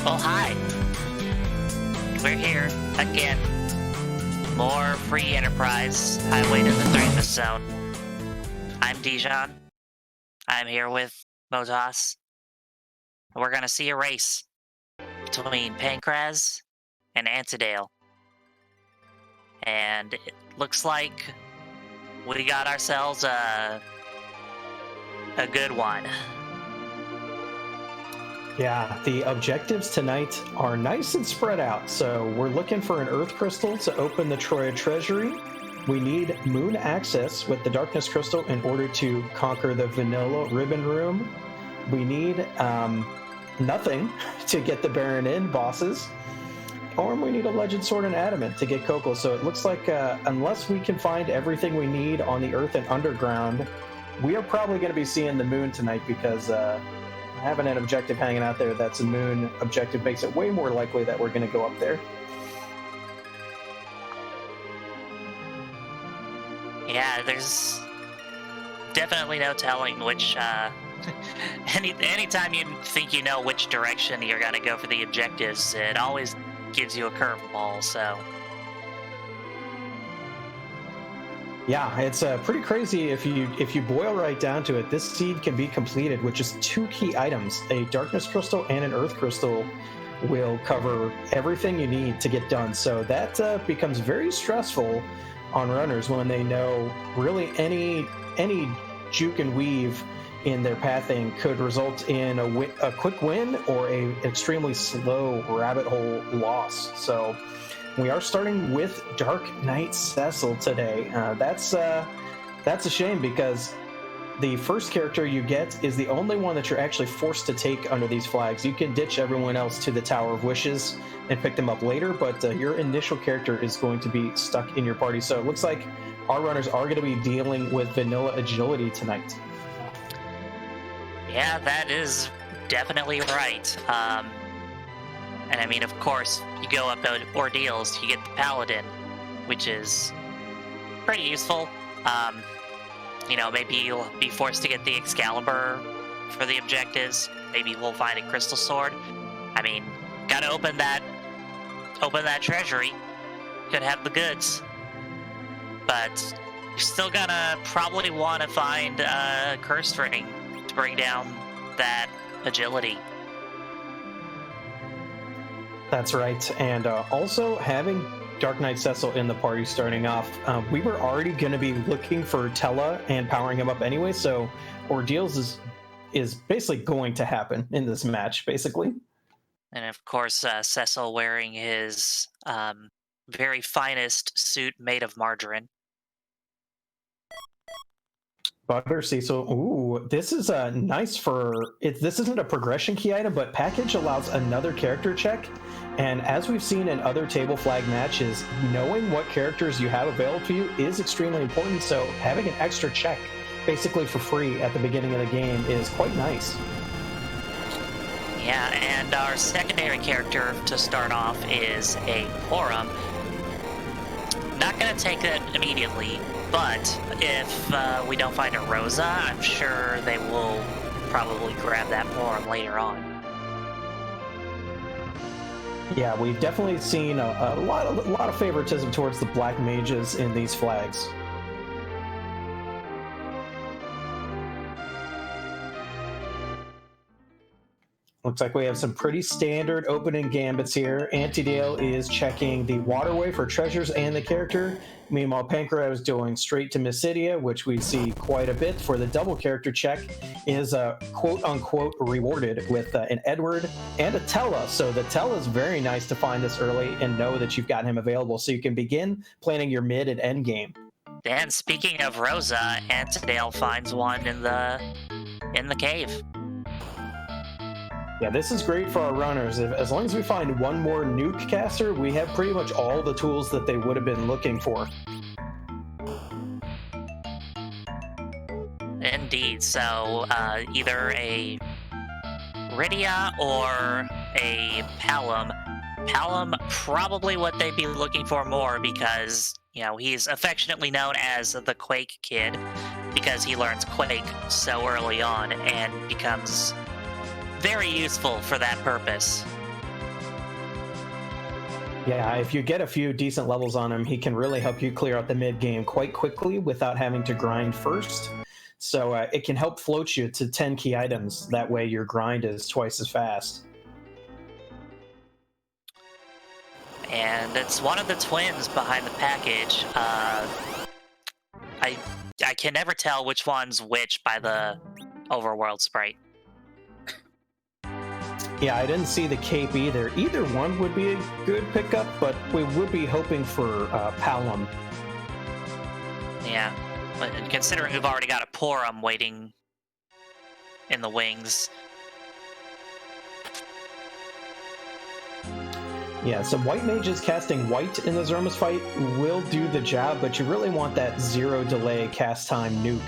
Oh, hi. We're here again. More free Enterprise Highway to the Threemus Zone. I'm Dijon. I'm here with Motas. We're gonna see a race between Pankraz and Antidale. And it looks like we got ourselves a good one. Yeah, the objectives tonight are nice and spread out. So we're looking for an Earth Crystal to open the Troya Treasury. We need Moon access with the Darkness Crystal in order to conquer the Vanilla Ribbon Room. We need nothing to get the Baron in, bosses. Or we need a Legend Sword and Adamant to get Coco. So it looks like unless we can find everything we need on the Earth and Underground, we are probably going to be seeing the Moon tonight because having an objective hanging out there that's a Moon objective makes it way more likely that we're going to go up there. Yeah, there's definitely no telling which, anytime you think you know which direction you're going to go for the objectives, it always gives you a curveball, so... Yeah, it's pretty crazy if you boil right down to it. This seed can be completed with just 2 key items. A Darkness Crystal and an Earth Crystal will cover everything you need to get done. So that becomes very stressful on runners when they know really any juke and weave in their pathing could result in a quick win or an extremely slow rabbit hole loss. So we are starting with Dark Knight Cecil today. That's a shame because the first character you get is the only one that you're actually forced to take under these flags. You can ditch everyone else to the Tower of Wishes and pick them up later, but your initial character is going to be stuck in your party. So it looks like our runners are going to be dealing with vanilla agility tonight. Yeah, that is definitely right. And I mean, of course, you go up to Ordeals, you get the Paladin, which is pretty useful. Maybe you'll be forced to get the Excalibur for the objectives. Maybe we'll find a Crystal Sword. I mean, gotta open that treasury. Could have the goods. But you're still gonna probably want to find a Cursed Ring to bring down that agility. That's right. And also having Dark Knight Cecil in the party starting off, we were already going to be looking for Tella and powering him up anyway, so Ordeals is basically going to happen in this match, basically. And of course, Cecil wearing his very finest suit made of margarine. Butter Cecil. Ooh, this is nice for it. This isn't a progression key item, but package allows another character check. And as we've seen in other table flag matches, knowing what characters you have available to you is extremely important. So having an extra check basically for free at the beginning of the game is quite nice. Yeah, and our secondary character to start off is a Porum. Not going to take it immediately, but if we don't find a Rosa, I'm sure they will probably grab that Porum later on. Yeah, we've definitely seen a lot of favoritism towards the Black Mages in these flags. Looks like we have some pretty standard opening gambits here. Antidale is checking the waterway for treasures and the character. Meanwhile, Pankraz is doing straight to Mysidia, which we see quite a bit for the double character check, is quote-unquote rewarded with an Edward and a Tella. So the Tella is very nice to find this early and know that you've got him available so you can begin planning your mid and end game. And speaking of Rosa, Antidale finds one in the cave. Yeah, this is great for our runners. As long as we find one more nuke caster, we have pretty much all the tools that they would have been looking for. Indeed. So either a Rydia or a Palom. Palom probably what they'd be looking for more because, he's affectionately known as the Quake Kid because he learns Quake so early on and becomes very useful for that purpose. Yeah, if you get a few decent levels on him, he can really help you clear out the mid game quite quickly without having to grind first. So it can help float you to 10 key items. That way your grind is twice as fast. And it's one of the twins behind the package. I can never tell which one's which by the overworld sprite. Yeah, I didn't see the cape either. Either one would be a good pickup, but we would be hoping for Palom. Yeah, but considering we've already got a Porum waiting in the wings. Yeah, some white mages casting white in the Threemus fight will do the job, but you really want that 0 delay cast time nuke.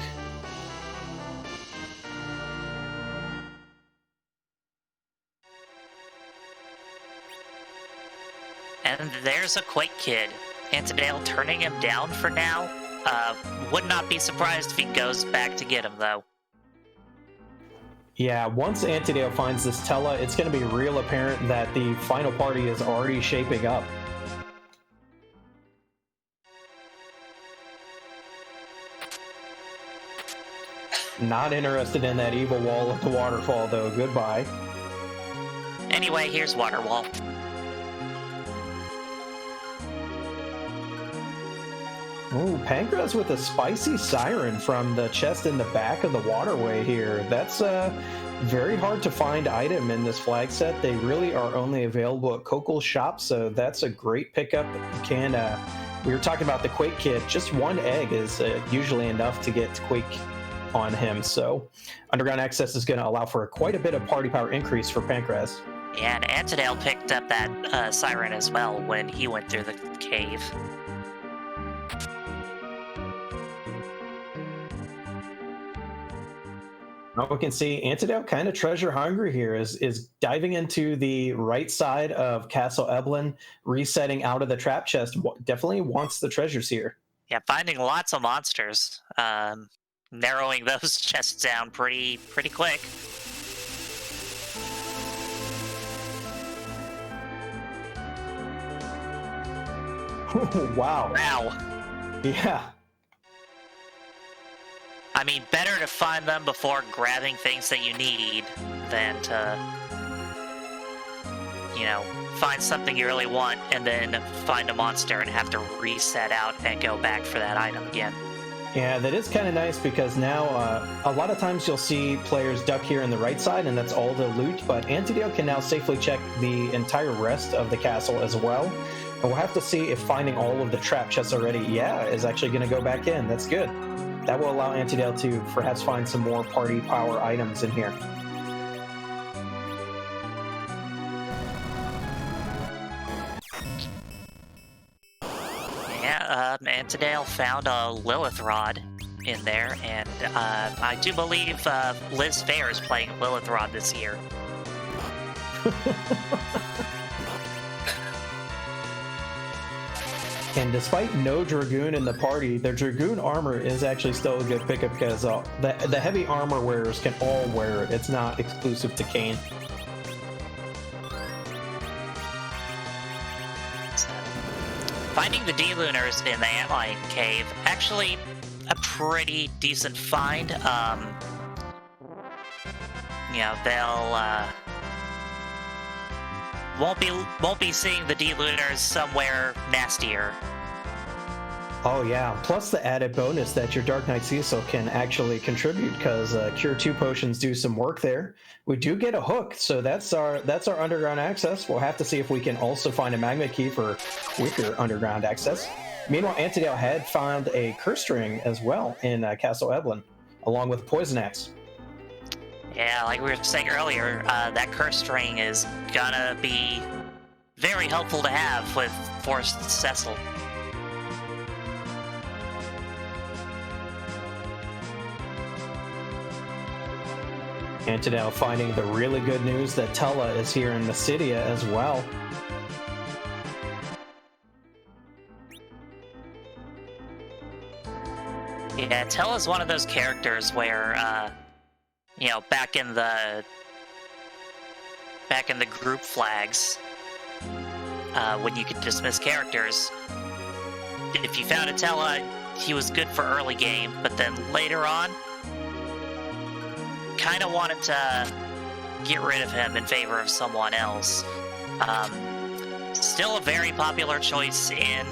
And there's a Quake Kid. Antidale turning him down for now. Would not be surprised if he goes back to get him, though. Yeah, once Antidale finds this Tella, it's going to be real apparent that the final party is already shaping up. Not interested in that evil wall at the waterfall, though. Goodbye. Anyway, here's Waterwall. Ooh, Pankraz with a spicy siren from the chest in the back of the waterway here. That's a very hard to find item in this flag set. They really are only available at Kokel's shop, so that's a great pickup. You can, we were talking about the Quake Kid. Just one egg is usually enough to get Quake on him, so Underground Access is going to allow for quite a bit of party power increase for Pankraz. Yeah, and Antidale picked up that siren as well when he went through the cave. We can see Antidale kind of treasure hungry here, is diving into the right side of Castle Eblin, resetting out of the trap chest. Definitely wants the treasures here. Yeah, finding lots of monsters. Narrowing those chests down pretty quick. Wow. Wow. Yeah. I mean, better to find them before grabbing things that you need than to, you know, find something you really want and then find a monster and have to reset out and go back for that item again. Yeah, that is kind of nice because now a lot of times you'll see players duck here on the right side and that's all the loot, but Antidale can now safely check the entire rest of the castle as well. And we'll have to see if finding all of the trap chests already, is actually going to go back in. That's good. That will allow Antidale to perhaps find some more party power items in here. Yeah, Antidale found a Lilith Rod in there, and I do believe Liz Fair is playing Lilith Rod this year. And despite no Dragoon in the party, their Dragoon armor is actually still a good pickup because the heavy armor wearers can all wear it. It's not exclusive to Kane. So, finding the D-Lunars in the Antlion Cave, actually a pretty decent find. You know, they'll won't be seeing the D-Lunars somewhere nastier. Oh yeah, plus the added bonus that your Dark Knight Cecil can actually contribute because Cure 2 potions do some work there. We do get a hook, so that's our underground access. We'll have to see if we can also find a magma key for weaker underground access. Meanwhile, Antidale had found a curse ring as well in Castle Eblin, along with Poison Axe. Yeah, like we were saying earlier, that curse string is gonna be very helpful to have with Forced Cecil. Antidale finding the really good news that Tella is here in Mysidia as well. Yeah, Tella's one of those characters where, you know, back in the group flags, when you could dismiss characters. If you found Atella, he was good for early game, but then later on, kind of wanted to get rid of him in favor of someone else. Still a very popular choice in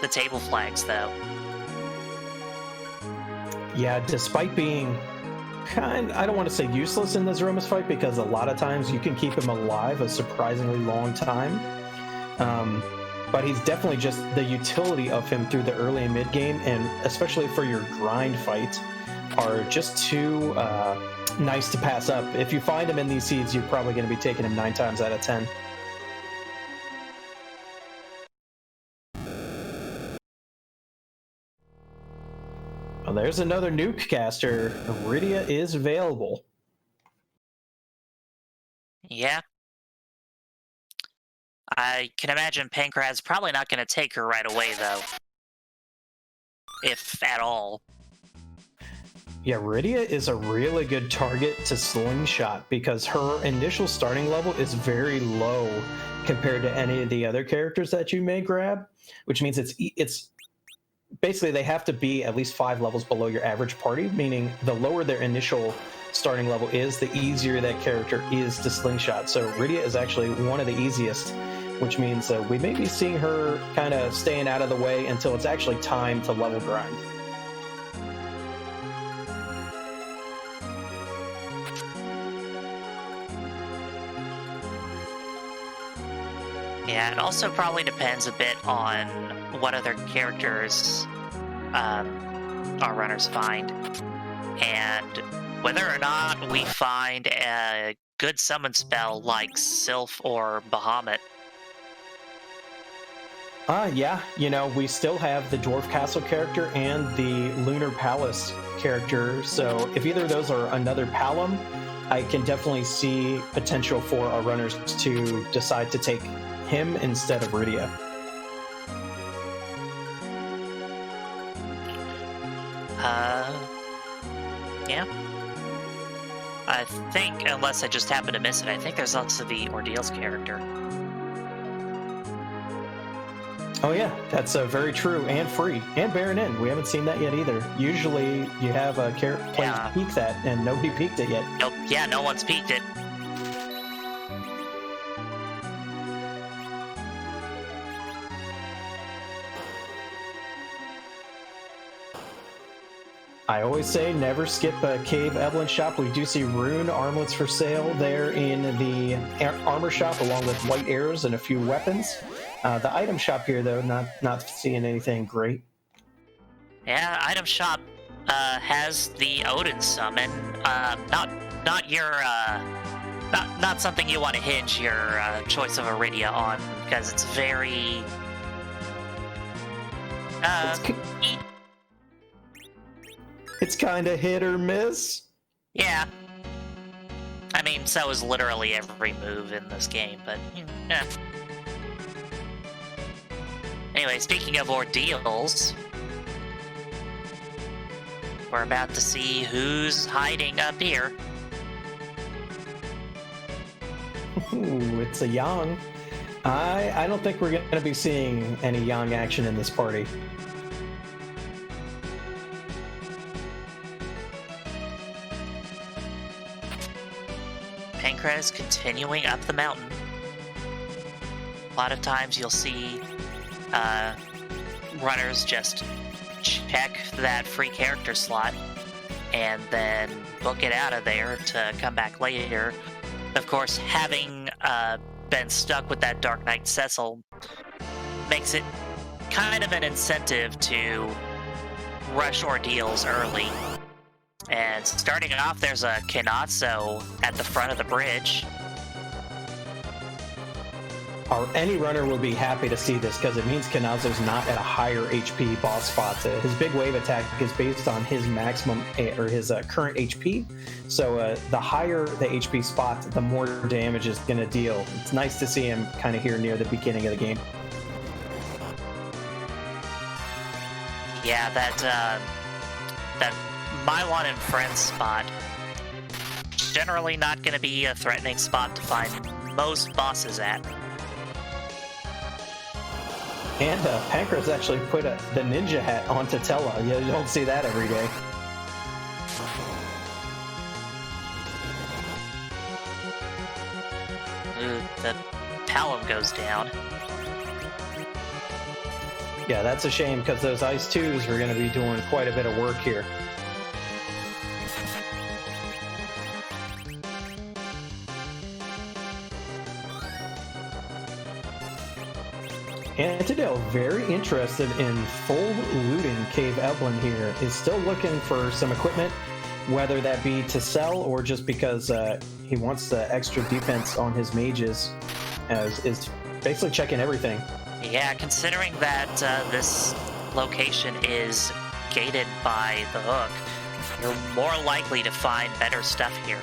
the table flags, though. Yeah, despite being I don't want to say useless in this Threemus fight, because a lot of times you can keep him alive a surprisingly long time. But he's definitely just the utility of him through the early and mid game, and especially for your grind fight, are just too nice to pass up. If you find him in these seeds, you're probably going to be taking him 9 times out of 10. Well, there's another nuke caster. Iridia is available. Yeah. I can imagine Pankraz probably not going to take her right away, though. If at all. Yeah, Iridia is a really good target to slingshot because her initial starting level is very low compared to any of the other characters that you may grab, which means it's basically they have to be at least 5 levels below your average party, meaning the lower their initial starting level is, the easier that character is to slingshot. So Iridia is actually one of the easiest, which means we may be seeing her kind of staying out of the way until it's actually time to level grind. Yeah, it also probably depends a bit on what other characters our runners find, and whether or not we find a good summon spell like Sylph or Bahamut. Yeah, you know, we still have the Dwarf Castle character and the Lunar Palace character, so if either of those are another Palom, I can definitely see potential for our runners to decide to take him instead of Iridia. Yeah. I think, unless I just happen to miss it, I think there's also the Ordeals character. Oh yeah, that's very true and free. And Baron Inn, we haven't seen that yet either. Usually you have a character to peek that, and nobody peeked it yet. Nope, yeah, no one's peeked it. I always say never skip a Cave Evelyn shop. We do see rune armlets for sale there in the armor shop, along with white arrows and a few weapons. The item shop here, though, not seeing anything great. Yeah, item shop has the Odin summon. Not your not something you want to hinge your choice of Iridia on, because it's very It's kind of hit or miss. Yeah. I mean, so is literally every move in this game, but yeah. Anyway, speaking of ordeals, we're about to see who's hiding up here. Ooh, it's a Yang. I don't think we're going to be seeing any Yang action in this party. Pankraz continuing up the mountain. A lot of times you'll see runners just check that free character slot and then book it out of there to come back later. Of course, having been stuck with that Dark Knight Cecil makes it kind of an incentive to rush ordeals early. And starting off, there's a Kinatsu at the front of the bridge. Any runner will be happy to see this, because it means Kinatsu's not at a higher HP boss spot. His big wave attack is based on his maximum, or his current HP. So the higher the HP spot, the more damage is going to deal. It's nice to see him kind of here near the beginning of the game. Yeah, that Mylon and Friends spot, generally not going to be a threatening spot to find most bosses at. And Pankraz actually put the ninja hat onto Tella. You don't see that every day. Ooh, the Palom goes down. Yeah, that's a shame because those Ice 2s were going to be doing quite a bit of work here. Antidale, very interested in full looting Cave Evelyn here, is still looking for some equipment, whether that be to sell or just because he wants the extra defense on his mages, is basically checking everything. Yeah, considering that this location is gated by the hook, you're more likely to find better stuff here.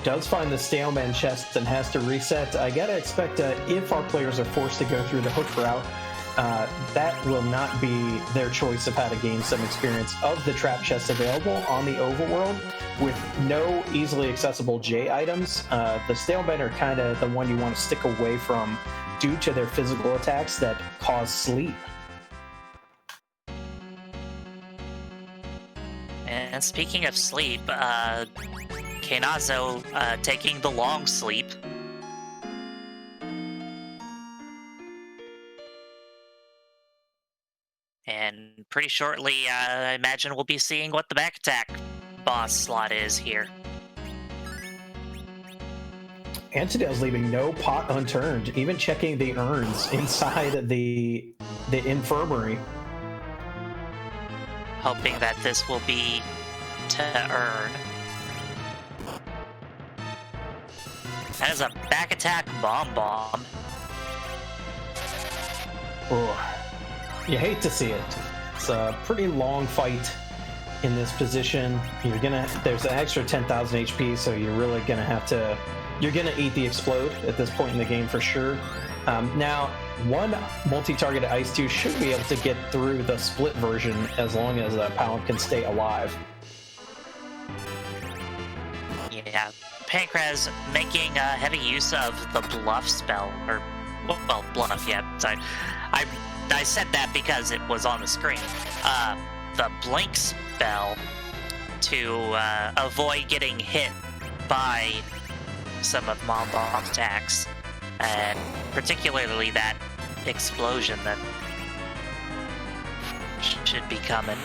Does find the Staleman chest and has to reset. I gotta expect if our players are forced to go through the hook route, that will not be their choice of how to gain some experience of the trap chests available on the overworld with no easily accessible J items. The Stalemen are kind of the one you want to stick away from due to their physical attacks that cause sleep. And speaking of sleep, Kenazo taking the long sleep. And pretty shortly, I imagine we'll be seeing what the back attack boss slot is here. Antidale's leaving no pot unturned, even checking the urns inside the infirmary. Hoping that this will be to earn. That is a back attack bomb. Oh, you hate to see it. It's a pretty long fight in this position. There's an extra 10,000 HP, so you're really you're gonna eat the explode at this point in the game for sure. Now, one multi-targeted Ice 2 should be able to get through the split version as long as Palom can stay alive. Yeah, Pankraz making heavy use of the bluff spell, or well, bluff. Yeah, sorry. I said that because it was on the screen. The blink spell to avoid getting hit by some of Mom Bomb's attacks, and particularly that explosion that should be coming.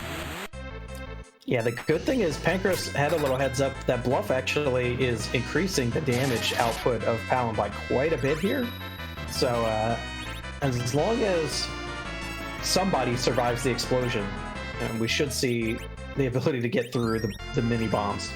Yeah, the good thing is Pankraz had a little heads up that bluff actually is increasing the damage output of Palom by quite a bit here. So as long as somebody survives the explosion, we should see the ability to get through the mini bombs.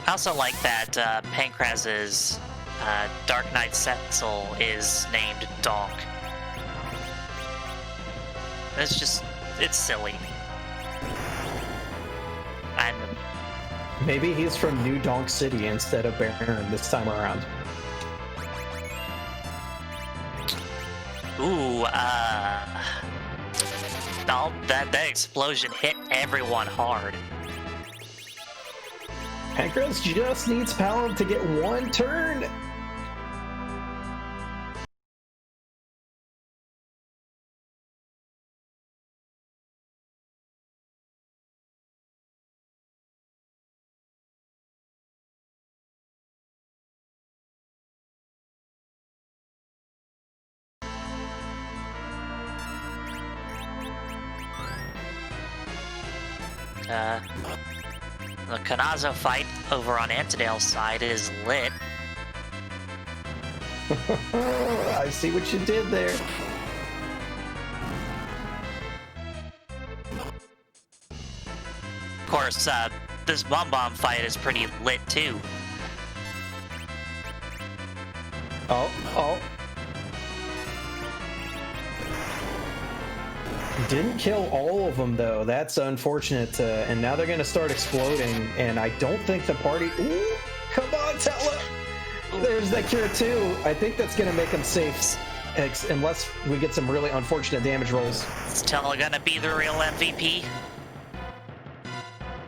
I also like that Pankraz's Dark Knight Setzel is named Donk. It's silly. And maybe he's from New Donk City instead of Baron this time around. Ooh, that explosion hit everyone hard. Pankraz just needs Palom to get one turn. The Kenazo fight over on Antidale's side is lit. I see what you did there. Of course, this bomb fight is pretty lit too. Oh. Didn't kill all of them though. That's unfortunate. And now they're going to start exploding. And I don't think the party. Ooh, come on, Tella. there's that cure too. I think that's gonna make him safe, unless we get some really unfortunate damage rolls. Still gonna be the real MVP.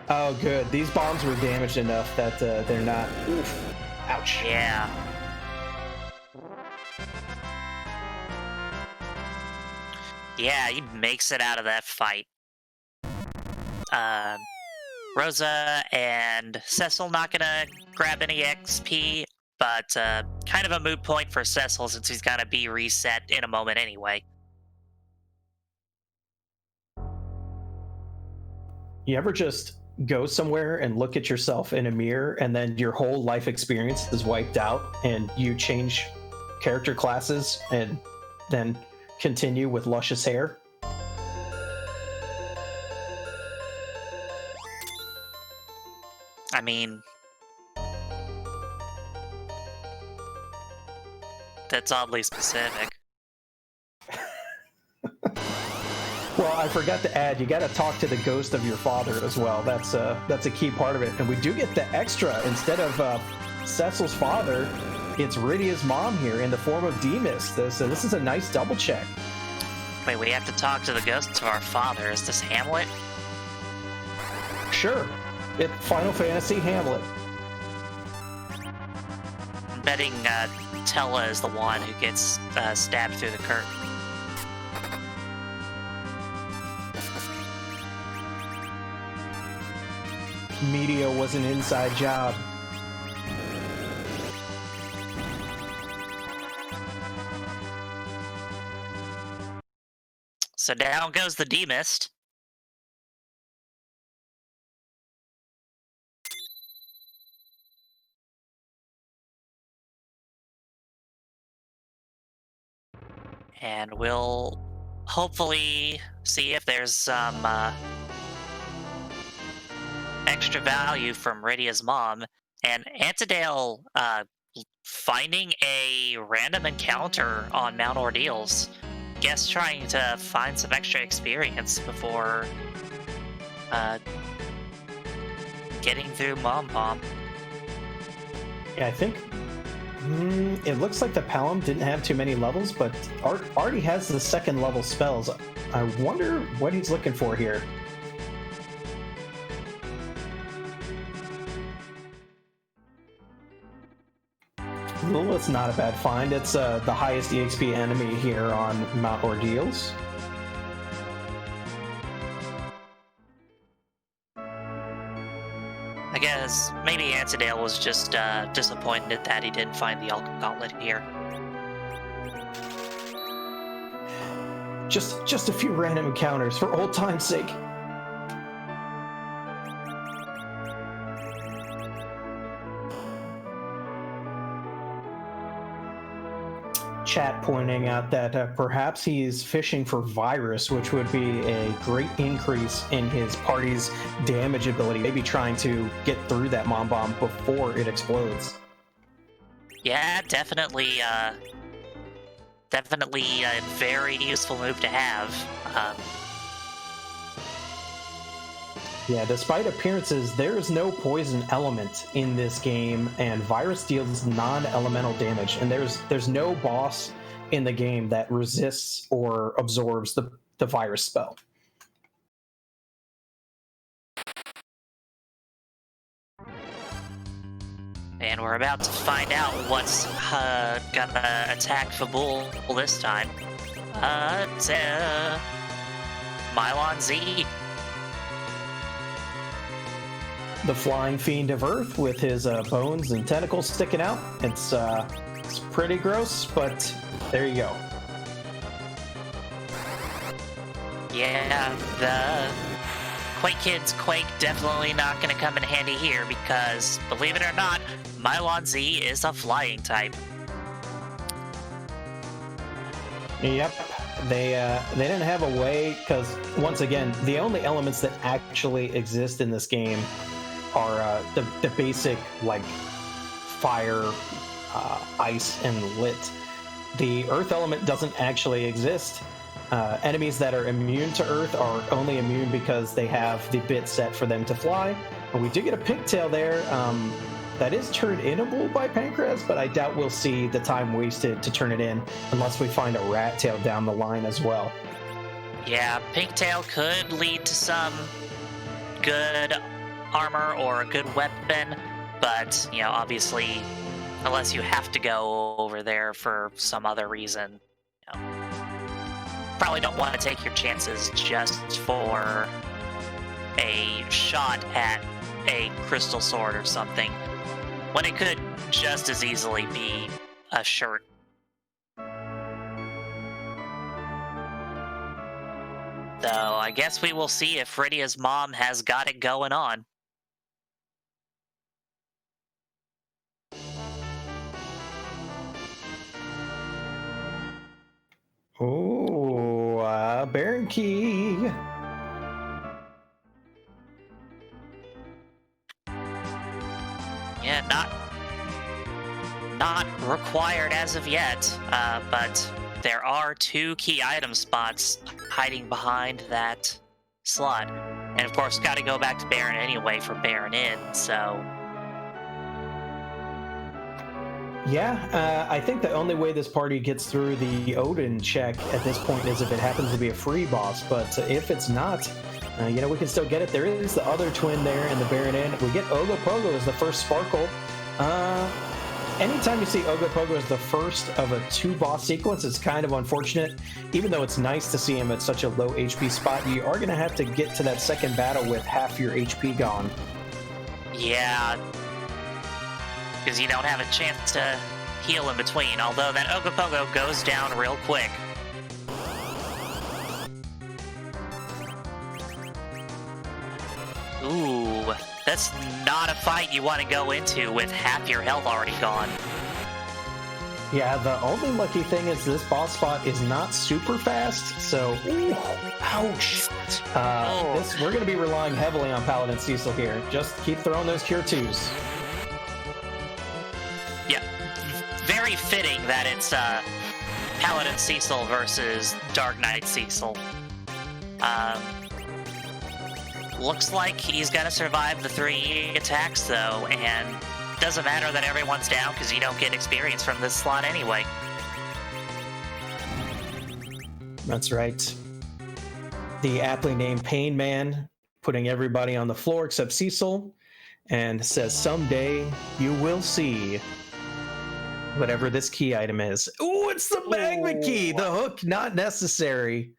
Oh, good. These bombs were damaged enough that they're not. Oof. Ouch. Yeah. Yeah, he makes it out of that fight. Rosa and Cecil not gonna grab any XP, but kind of a moot point for Cecil since he's gonna be reset in a moment anyway. You ever just go somewhere and look at yourself in a mirror and then your whole life experience is wiped out and you change character classes and then continue with luscious hair? I mean, that's oddly specific. Well, I forgot to add, you got to talk to the ghost of your father as well. That's a key part of it. And we do get the extra. Instead of Cecil's father, it's Rydia's mom here in the form of Threemus. So this is a nice double check. Wait, we have to talk to the ghost of our father. Is this Hamlet? Sure. It's Final Fantasy Hamlet. I'm betting Tella is the one who gets stabbed through the curtain. Media was an inside job. So down goes the D-Mist. And we'll hopefully see if there's some extra value from Rydia's mom. And Antidale finding a random encounter on Mount Ordeals. Guess trying to find some extra experience before getting through Mom Pom. Yeah, I think it looks like the Palom didn't have too many levels, but already has the second level spells. I wonder what he's looking for here. Lilith's not a bad find. It's the highest EXP enemy here on Mount Ordeals. I guess maybe Antidale was just disappointed that he didn't find the Alchemy Gauntlet here. Just a few random encounters for old time's sake. Chat pointing out that perhaps he's fishing for virus, which would be a great increase in his party's damage ability. Maybe trying to get through that Mom Bomb before it explodes. Yeah, definitely a very useful move to have. Yeah, despite appearances, there is no poison element in this game, and virus deals non-elemental damage, and there's no boss in the game that resists or absorbs the virus spell. And we're about to find out what's gonna attack Fabul this time. It's Mylon Z. The flying fiend of Earth with his bones and tentacles sticking out. It's pretty gross, but there you go. Yeah, the Quake Kids Quake definitely not going to come in handy here because, believe it or not, Mylon Z is a flying type. Yep. They didn't have a way, because once again, the only elements that actually exist in this game are the basic, like, fire, ice, and lit. The earth element doesn't actually exist. Enemies that are immune to earth are only immune because they have the bit set for them to fly. But we do get a pigtail there. that is turn-inable by Pankraz, but I doubt we'll see the time wasted to turn it in unless we find a rat tail down the line as well. Yeah, Pinktail could lead to some good armor or a good weapon, but, you know, obviously, unless you have to go over there for some other reason, you know, probably don't want to take your chances just for a shot at a crystal sword or something, when it could just as easily be a shirt. So I guess we will see if Rydia's mom has got it going on. Ooh, Baron Key. Yeah, not required as of yet, but there are 2 key item spots hiding behind that slot. And of course, got to go back to Baron anyway for Baron in, so... Yeah, I think the only way this party gets through the Odin check at this point is if it happens to be a free boss, but if it's not, you know, we can still get it. There is the other twin there in the Baron Inn. We get Ogopogo as the first Sparkle. Anytime you see Ogopogo as the first of a 2-boss sequence, it's kind of unfortunate. Even though it's nice to see him at such a low HP spot, you are going to have to get to that second battle with half your HP gone. Yeah, because you don't have a chance to heal in between, although that Ogopogo goes down real quick. Ooh, that's not a fight you want to go into with half your health already gone. Yeah, the only lucky thing is this boss fight is not super fast, so... Ooh, ouch! We're going to be relying heavily on Paladin Cecil here. Just keep throwing those Cure 2s. Yeah, very fitting that it's Paladin Cecil versus Dark Knight Cecil. Looks like he's gonna survive the 3 attacks though, and doesn't matter that everyone's down because you don't get experience from this slot anyway. That's right. The aptly named Pain Man putting everybody on the floor except Cecil, and says, "Someday you will see whatever this key item is." Ooh, it's the magma key! The hook not necessary.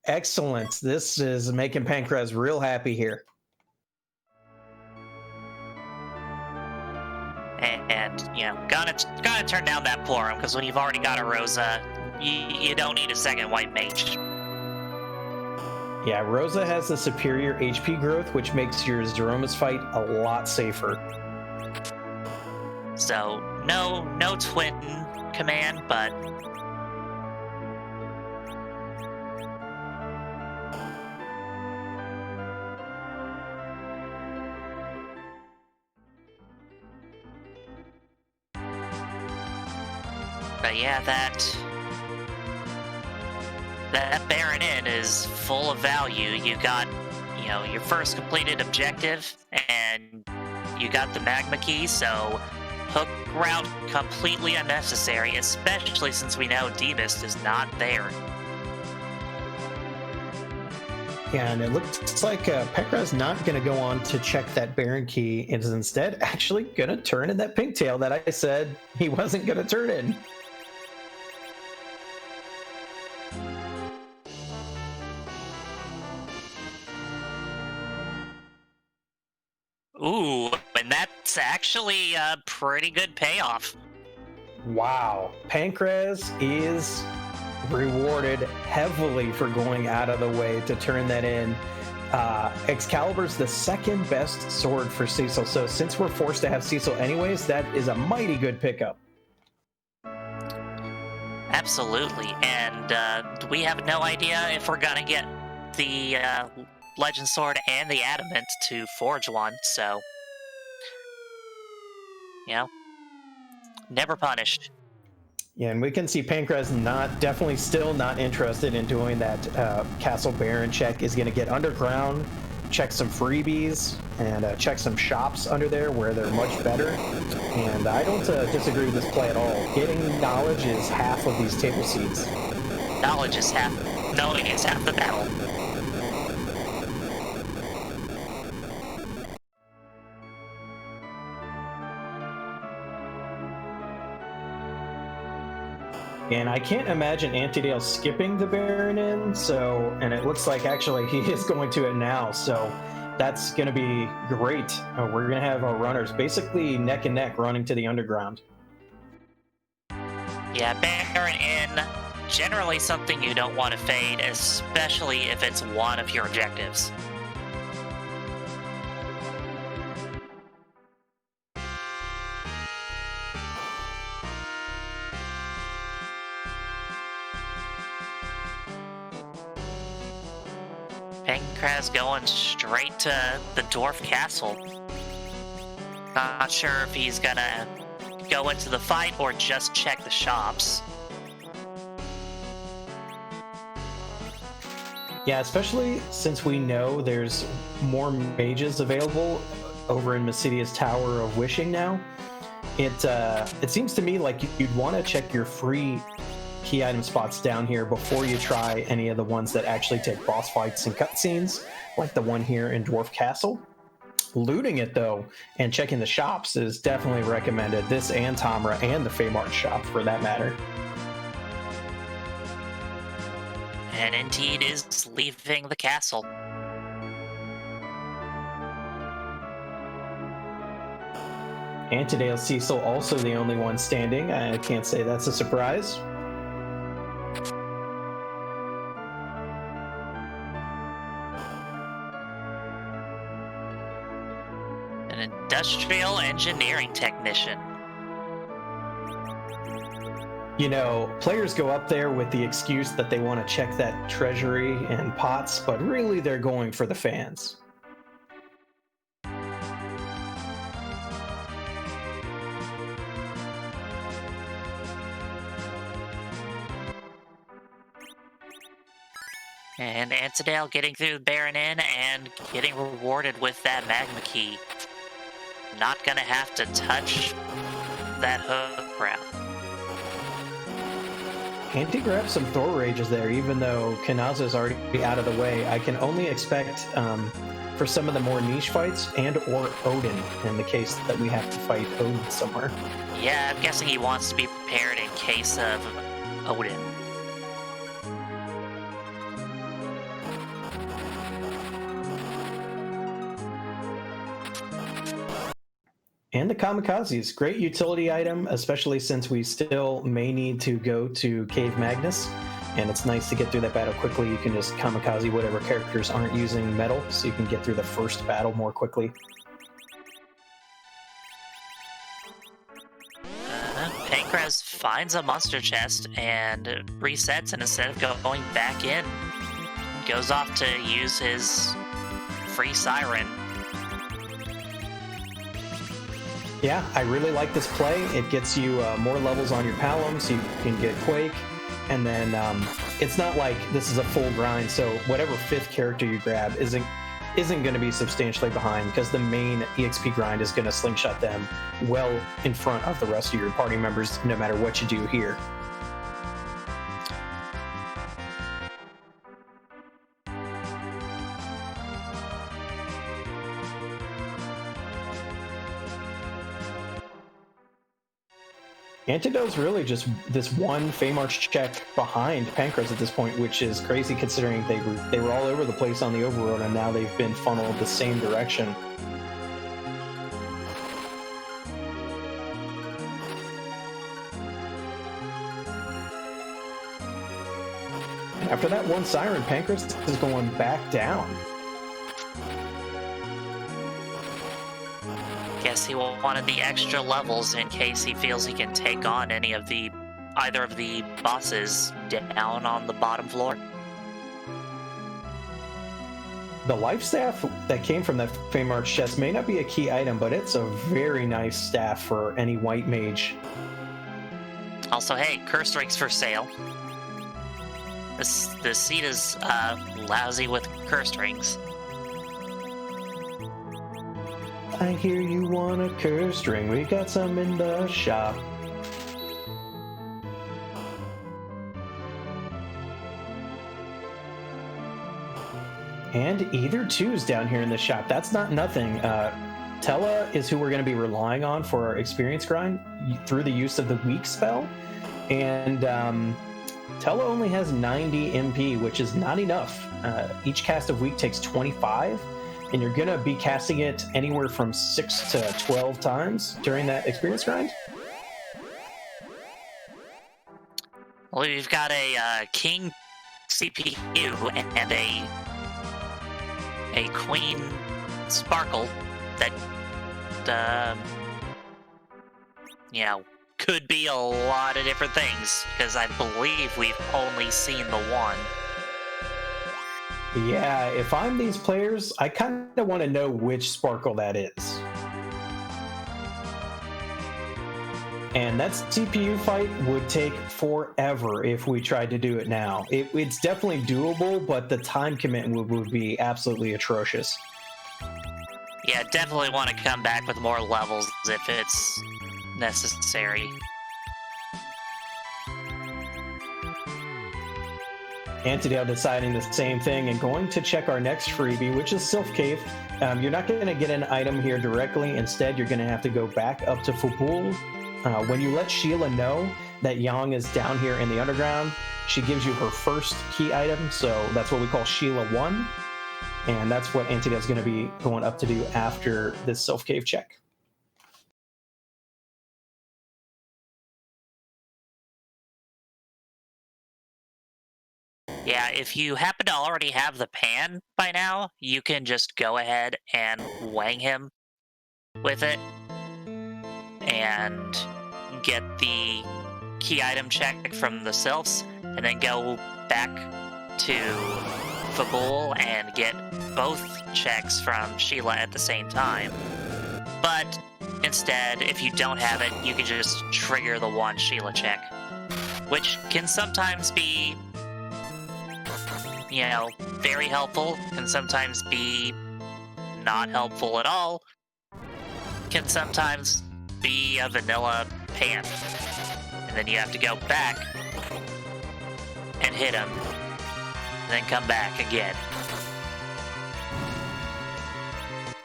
Excellent. This is making Pankraz real happy here. And you know, gotta turn down that Porum, because when you've already got a Rosa, you don't need a second white mage. Yeah, Rosa has the superior HP growth, which makes your Threemus fight a lot safer. So no twin command, but yeah, that Baron Inn is full of value. You got, you know, your first completed objective, and you got the magma key, so hook route completely unnecessary, especially since we know D-Mist is not there. Yeah, and it looks like Pankraz not going to go on to check that Baron key, and is instead actually going to turn in that pink tail that I said he wasn't going to turn in. Ooh, and that's actually a pretty good payoff. Wow. Pankraz is rewarded heavily for going out of the way to turn that in. Excalibur's the second best sword for Cecil, so since we're forced to have Cecil anyways, that is a mighty good pickup. Absolutely, and we have no idea if we're gonna get the Legend Sword and the Adamant to forge one, so, you know, never punished. Yeah, and we can see Pankraz definitely still not interested in doing that Castle Baron check. Is going to get underground, check some freebies and check some shops under there where they're much better. And I don't disagree with this play at all. Getting knowledge is half of these table seeds. Knowledge is half. Knowing is half the battle. And I can't imagine Antidale skipping the Baron in, so, and it looks like actually he is going to it now, so that's going to be great. We're going to have our runners basically neck and neck running to the underground. Yeah, Baron in, generally something you don't want to fade, especially if it's one of your objectives. FF4FE going straight to the Dwarf Castle. Not sure if he's gonna go into the fight or just check the shops. Yeah, especially since we know there's more mages available over in Masidia's Tower of Wishing now. It seems to me like you'd want to check your free key item spots down here before you try any of the ones that actually take boss fights and cutscenes, like the one here in Dwarf Castle. Looting it, though, and checking the shops is definitely recommended. This and Tamra and the Feymarch shop, for that matter. And indeed is leaving the castle. Antidale Cecil also the only one standing. I can't say that's a surprise. An industrial engineering technician. You know, players go up there with the excuse that they want to check that treasury and pots, but really they're going for the fans. And Antidale getting through the Baron Inn and getting rewarded with that Magma Key. Not gonna have to touch that hook route. Anti grabs some Thor Rages there, even though Kanaza's already out of the way. I can only expect for some of the more niche fights and or Odin in the case that we have to fight Odin somewhere. Yeah, I'm guessing he wants to be prepared in case of Odin. And the Kamikazes, great utility item, especially since we still may need to go to Cave Magnus. And it's nice to get through that battle quickly. You can just Kamikaze whatever characters aren't using metal, so you can get through the first battle more quickly. FF4FE finds a monster chest and resets, and instead of going back in, goes off to use his free siren. Yeah, I really like this play. It gets you more levels on your Palom, so you can get Quake. And then it's not like this is a full grind, so whatever fifth character you grab isn't going to be substantially behind, because the main EXP grind is going to slingshot them well in front of the rest of your party members, no matter what you do here. Antidale's really just this one Feymarch check behind FF4FE at this point, which is crazy considering they were all over the place on the overroad, and now they've been funneled the same direction. And after that one siren, FF4FE is going back down. Guess he wanted the extra levels in case he feels he can take on either of the bosses down on the bottom floor. The life staff that came from that Feymarch chest may not be a key item, but it's a very nice staff for any white mage. Also, hey, curse rings for sale. The seat is lousy with cursed rings. I hear you want a curve string. We got some in the shop. And either two's down here in the shop. That's not nothing. Tella is who we're going to be relying on for our experience grind through the use of the weak spell. And Tella only has 90 MP, which is not enough. Each cast of weak takes 25, and you're going to be casting it anywhere from 6 to 12 times during that experience grind. Well, we've got a king CPU and a queen sparkle that, could be a lot of different things, because I believe we've only seen the one. Yeah, if I'm these players, I kind of want to know which sparkle that is. And that CPU fight would take forever if we tried to do it now. It's definitely doable, but the time commitment would be absolutely atrocious. Yeah, definitely want to come back with more levels if it's necessary. Antidale deciding the same thing and going to check our next freebie, which is Sylph Cave. You're not going to get an item here directly. Instead, you're going to have to go back up to Fabul. When you let Sheila know that Yang is down here in the underground, she gives you her first key item, so that's what we call Sheila 1. And that's what Antidale's going to be going up to do after this Sylph Cave check. Yeah, if you happen to already have the pan by now, you can just go ahead and wang him with it and get the key item check from the Sylphs, and then go back to Fabul and get both checks from Sheila at the same time. But instead, if you don't have it, you can just trigger the one Sheila check, which can sometimes be, very helpful, can sometimes be not helpful at all, can sometimes be a vanilla pan. And then you have to go back and hit him, and then come back again.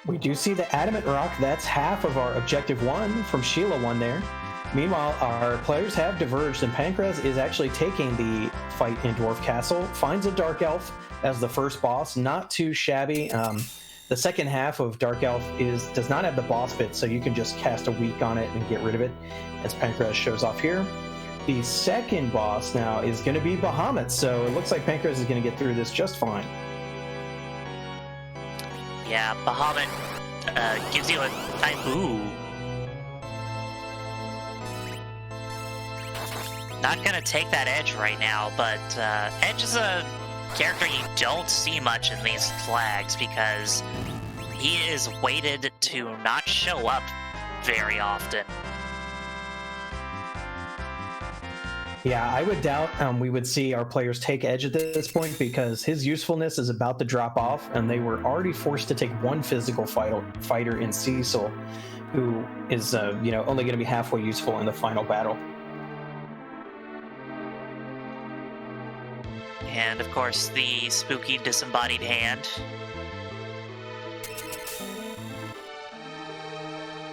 We do see the Adamant Rock. That's half of our objective 1 from Sheila 1 there. Meanwhile, our players have diverged, and Pankraz is actually taking the fight in Dwarf Castle, finds a Dark Elf as the first boss. Not too shabby. The second half of Dark Elf does not have the boss bit, so you can just cast a weak on it and get rid of it, as Pankraz shows off here. The second boss now is going to be Bahamut, so it looks like Pankraz is going to get through this just fine. Yeah, Bahamut gives you a type. Ooh. Not gonna take that Edge right now, but Edge is a character you don't see much in these flags because he is weighted to not show up very often. Yeah, I would doubt we would see our players take Edge at this point because his usefulness is about to drop off, and they were already forced to take one physical fighter in Cecil, who is only going to be halfway useful in the final battle. And of course, the spooky disembodied hand.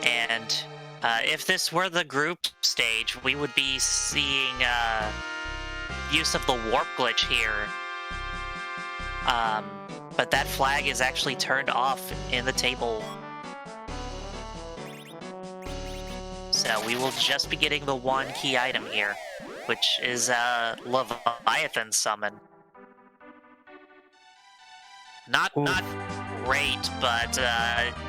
And if this were the group stage, we would be seeing use of the warp glitch here. But that flag is actually turned off in the table. So we will just be getting the one key item here, which is Leviathan summon. Not great, but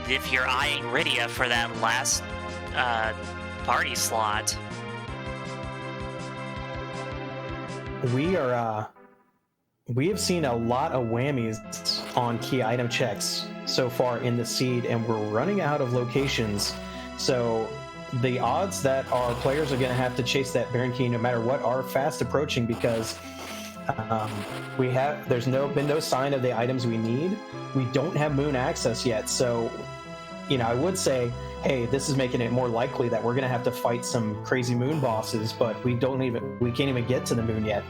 if you're eyeing Rydia for that last party slot. We have seen a lot of whammies on key item checks so far in the seed, and we're running out of locations. So the odds that our players are going to have to chase that Baron Key no matter what are fast approaching, because there's been no sign of the items we need. We don't have moon access yet, so I would say, hey, this is making it more likely that we're going to have to fight some crazy moon bosses, but we can't even get to the moon yet.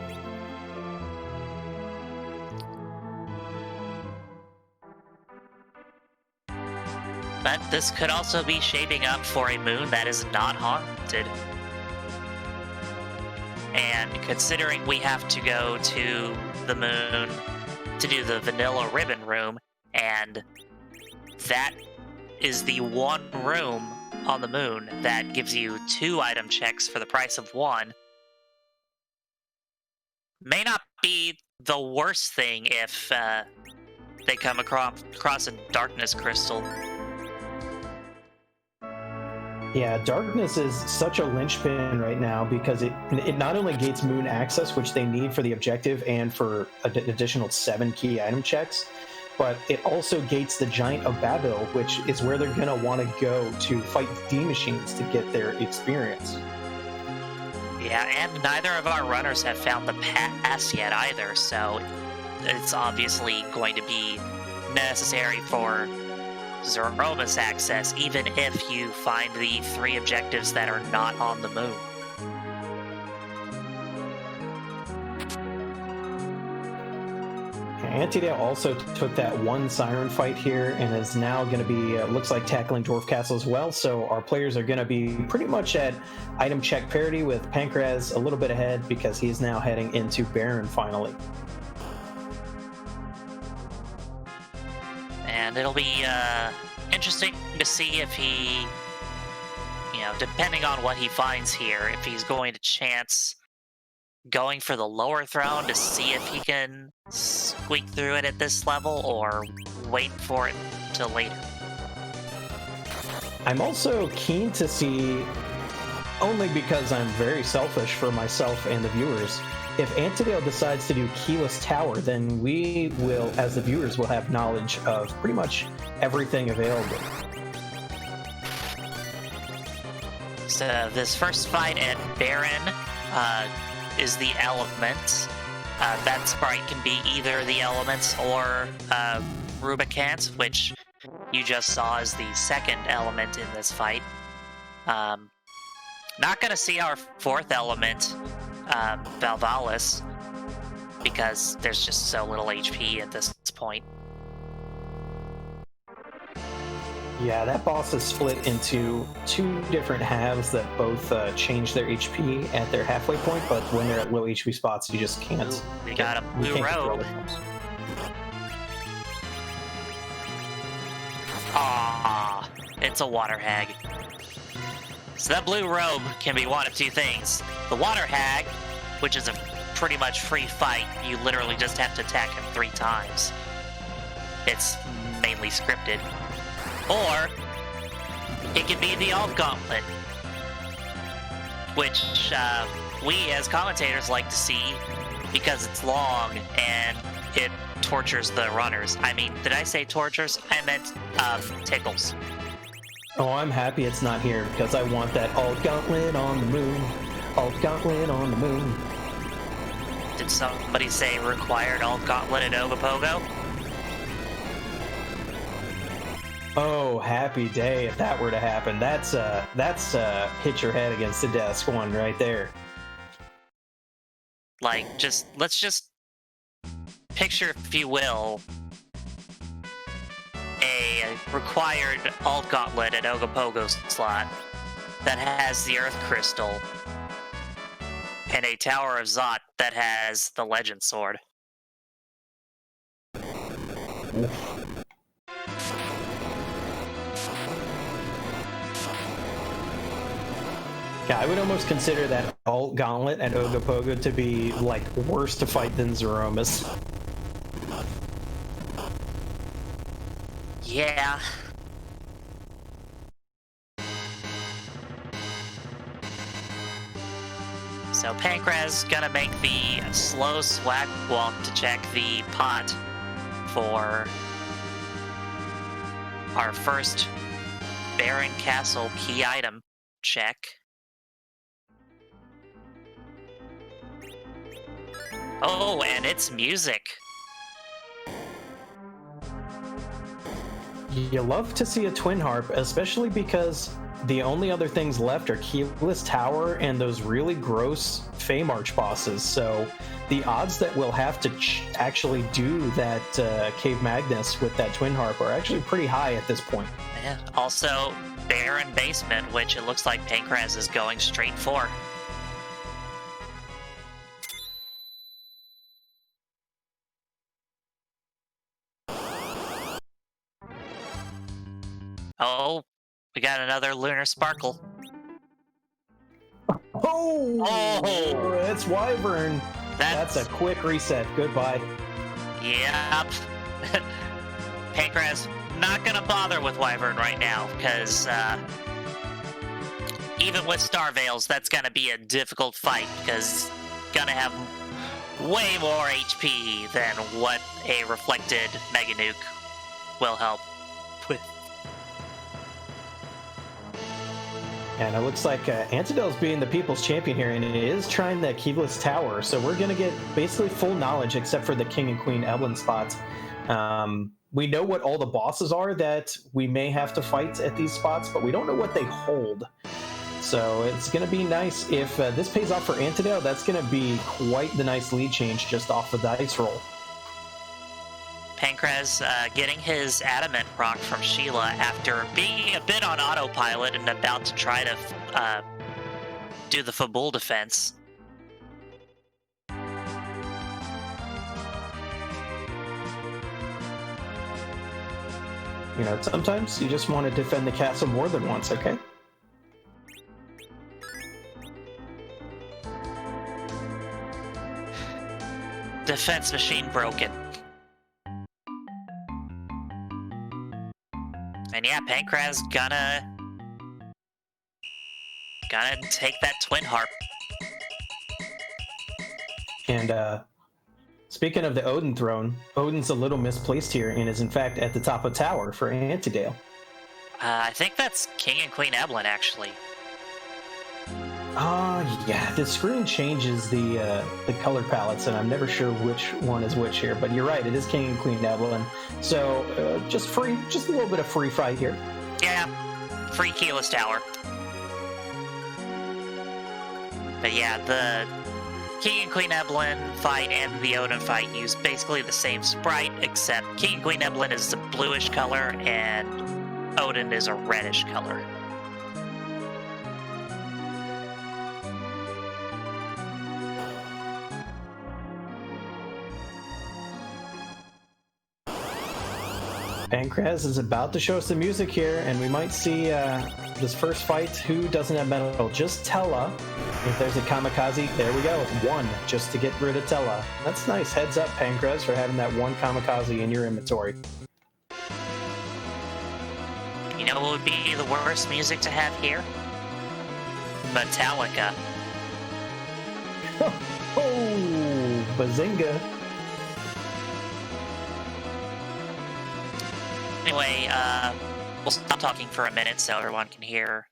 But this could also be shaping up for a moon that is not haunted. And considering we have to go to the moon to do the vanilla ribbon room, and that is the one room on the moon that gives you 2 item checks for the price of 1, may not be the worst thing if they come across a darkness crystal. Yeah, darkness is such a linchpin right now because it not only gates moon access, which they need for the objective and for an additional 7 key item checks, but it also gates the Giant of Babel, which is where they're going to want to go to fight D-Machines to get their experience. Yeah, and neither of our runners have found the pass yet either, so it's obviously going to be necessary for Threemus access, even if you find the 3 objectives that are not on the moon. Antidale also took that 1 siren fight here and is now going to be, looks like, tackling Dwarf Castle as well. So our players are going to be pretty much at item check parity, with FF4FE a little bit ahead because he's now heading into Baron finally. And it'll be interesting to see if he, depending on what he finds here, if he's going to chance going for the lower throne to see if he can squeak through it at this level, or wait for it till later. I'm also keen to see, only because I'm very selfish for myself and the viewers, if Antidale decides to do Keyless Tower, then we will, as the viewers, will have knowledge of pretty much everything available. So this first fight at Baron is the elements. That sprite can be either the elements or Rubicant, which you just saw as the second element in this fight. Not going to see our 4th element, Valvalis, because there's just so little HP at this point. Yeah, that boss is split into 2 different halves that both change their HP at their halfway point, but when they're at low HP spots, you just can't. Ooh, we got a blue robe. Ah, it's a water hag. So that blue robe can be one of 2 things. The water hag, which is a pretty much free fight, you literally just have to attack him 3 times. It's mainly scripted. Or it could be the Alt Gauntlet, which we as commentators like to see because it's long and it tortures the runners. I mean, did I say tortures? I meant tickles. Oh, I'm happy it's not here because I want that Alt Gauntlet on the moon. Alt Gauntlet on the moon. Did somebody say required Alt Gauntlet at Ogopogo? Oh, happy day if that were to happen. That's hit your head against the desk one right there. Like, let's just picture, if you will, a required Alt Gauntlet at Ogopogo slot that has the Earth Crystal, and a Tower of Zot that has the Legend Sword. Oof. Yeah, I would almost consider that Alt Gauntlet at Ogopogo to be, like, worse to fight than Threemus. Yeah. So FF4FE's gonna make the slow swag walk to check the pot for our first Baron Castle key item check. Oh, and it's music. You love to see a twin harp, especially because the only other things left are Keyless Tower and those really gross Fey March bosses. So the odds that we'll have to actually do that Cave Magnus with that twin harp are actually pretty high at this point. Yeah. Also, Barren Basement, which it looks like FF4FE is going straight for. Oh, we got another Lunar Sparkle. Oh, it's Wyvern. That's a quick reset. Goodbye. Yep. FF4FE not gonna bother with Wyvern right now, because even with Star Veils, that's gonna be a difficult fight, because gonna have way more HP than what a reflected Mega Nuke will help with. And it looks like Antidale's being the people's champion here, and it is trying the Keyless Tower. So we're going to get basically full knowledge, except for the King and Queen Evelyn spots. We know what all the bosses are that we may have to fight at these spots, but we don't know what they hold. So it's going to be nice if this pays off for Antidale. That's going to be quite the nice lead change just off the dice roll. FF4FE getting his Adamant proc from Sheila after being a bit on autopilot and about to try to do the Fabul defense. You know, sometimes you just want to defend the castle more than once, okay? Defense machine broken. And yeah, FF4FE's gonna take that twin harp. And speaking of the Odin throne, Odin's a little misplaced here and is in fact at the top of tower for Antidale. I think that's King and Queen Evelyn, actually. Yeah, the screen changes the color palettes, and I'm never sure which one is which here. But you're right, it is King and Queen Evelyn. So just a little bit of free fight here. Yeah, free Keyless Tower. But yeah, the King and Queen Evelyn fight and the Odin fight use basically the same sprite, except King and Queen Evelyn is a bluish color and Odin is a reddish color. FF4FE is about to show us the music here, and we might see this first fight. Who doesn't have metal? Just Tella. If there's a kamikaze, there we go. One, just to get rid of Tella. That's nice. Heads up, FF4FE, for having that one kamikaze in your inventory. You know what would be the worst music to have here? Metallica. Oh, bazinga. Anyway, we'll stop talking for a minute so everyone can hear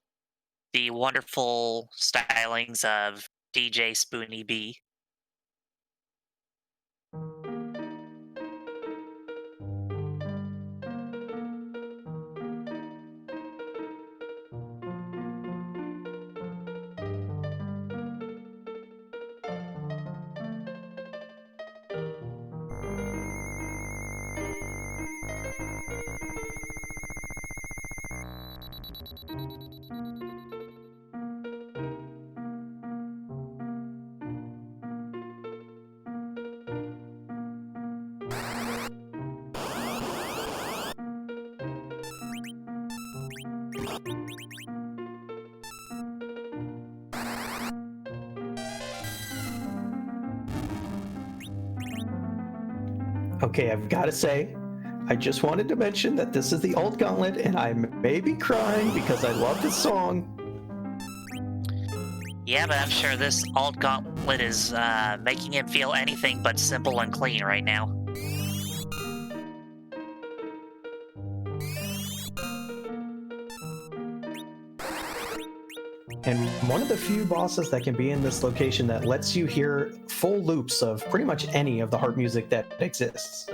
the wonderful stylings of DJ Spoony B. Okay, I've got to say, I just wanted to mention that this is the Alt Gauntlet, and I may be crying because I love this song. Yeah, but I'm sure this Alt Gauntlet is making him feel anything but simple and clean right now. And one of the few bosses that can be in this location that lets you hear full loops of pretty much any of the harp music that exists.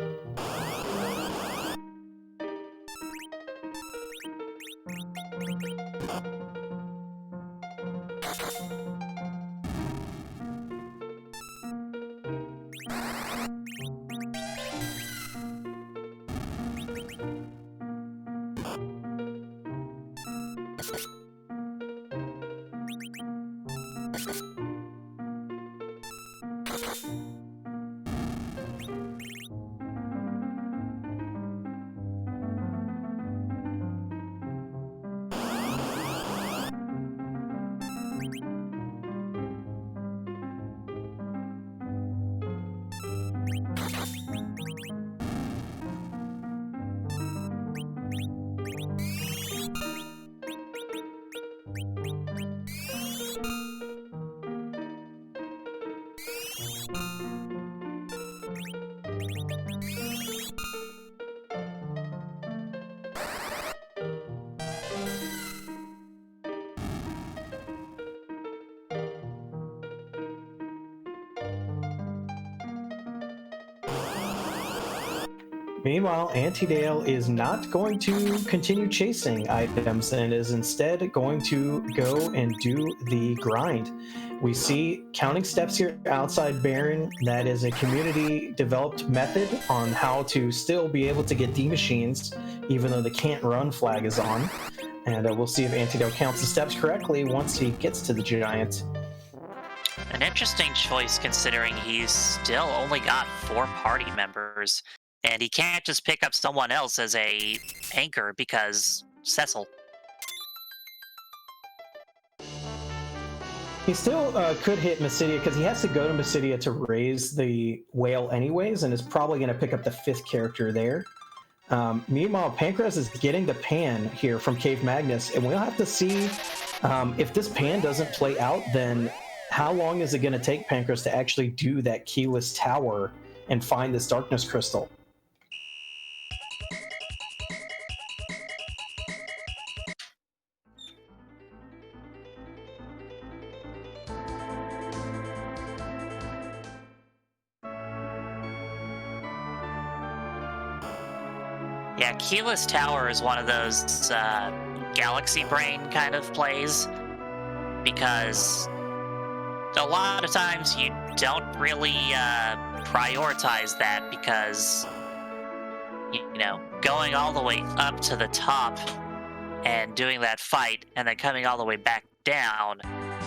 Meanwhile, Antidale is not going to continue chasing items and is instead going to go and do the grind. We see counting steps here outside Baron. That is a community developed method on how to still be able to get D machines even though the can't run flag is on. And we'll see if Antidale counts the steps correctly once he gets to the giant. An interesting choice considering he's still only got 4 party members. And he can't just pick up someone else as a anchor because Cecil. He still could hit Mysidia because he has to go to Mysidia to raise the whale anyways, and is probably going to pick up the 5th character there. Meanwhile, Pankraz is getting the pan here from Cave Magnus, and we'll have to see if this pan doesn't play out, then how long is it going to take Pankraz to actually do that keyless tower and find this darkness crystal? Yeah, Keyless Tower is one of those Galaxy Brain kind of plays, because a lot of times you don't really prioritize that, because, you know, going all the way up to the top and doing that fight and then coming all the way back down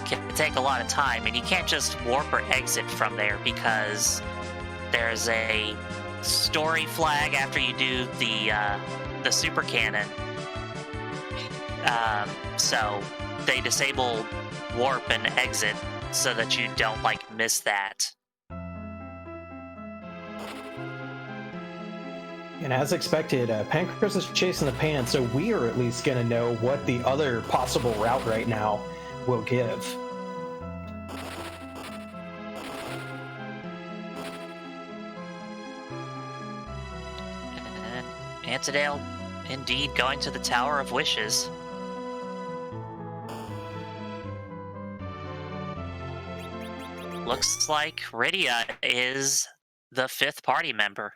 can take a lot of time, and you can't just warp or exit from there because there's a story flag after you do the super cannon. So they disable warp and exit so that you don't miss that. And as expected, Pankraz is chasing the pan, so we are at least going to know what the other possible route right now will give. And Antidale, indeed, going to the Tower of Wishes. Looks like Rydia is the 5th party member.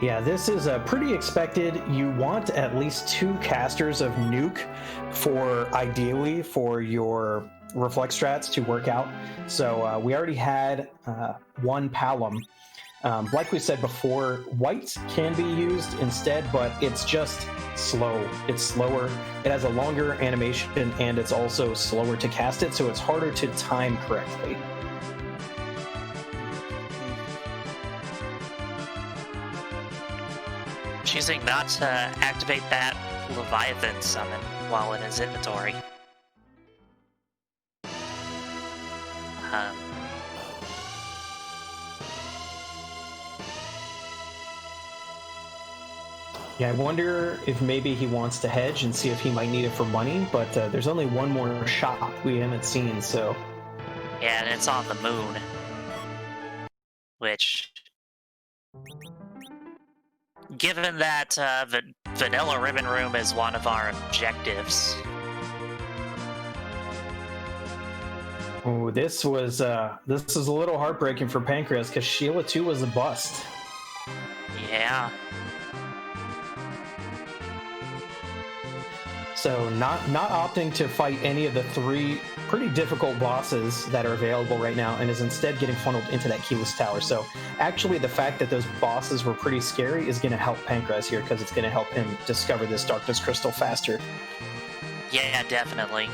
Yeah, this is pretty expected. You want at least 2 casters of nuke ideally for your reflex strats to work out. So we already had 1 Palom. Like we said before, white can be used instead, but it's just slow. It's slower. It has a longer animation, and it's also slower to cast it, so it's harder to time correctly. Choosing not to activate that Leviathan summon while in his inventory. Yeah, I wonder if maybe he wants to hedge and see if he might need it for money, but there's only 1 more shop we haven't seen, so... Yeah, and it's on the moon. Which... Given that Vanilla Ribbon Room is one of our objectives... Oh, this is a little heartbreaking for Pankraz, because Sheila 2 was a bust. Yeah. So not opting to fight any of the 3 pretty difficult bosses that are available right now, and is instead getting funneled into that keyless tower. So actually the fact that those bosses were pretty scary is going to help Pankraz here, because it's going to help him discover this darkness crystal faster. Yeah, definitely.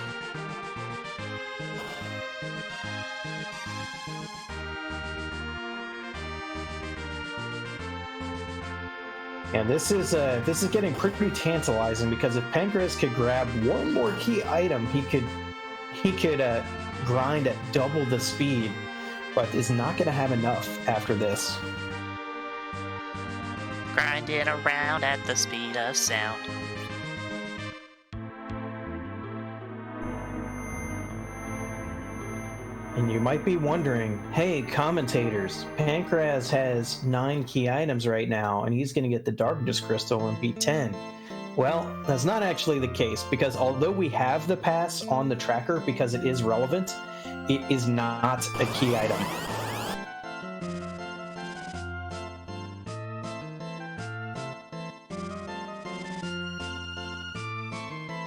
And this is getting pretty tantalizing, because if Pankraz could grab one more key item, he could grind at double the speed, but is not going to have enough after this. Grinding around at the speed of sound. And you might be wondering, hey, commentators, Pankraz has 9 key items right now, and he's going to get the Darkness Crystal and beat 10. Well, that's not actually the case, because although we have the pass on the tracker because it is relevant, it is not a key item.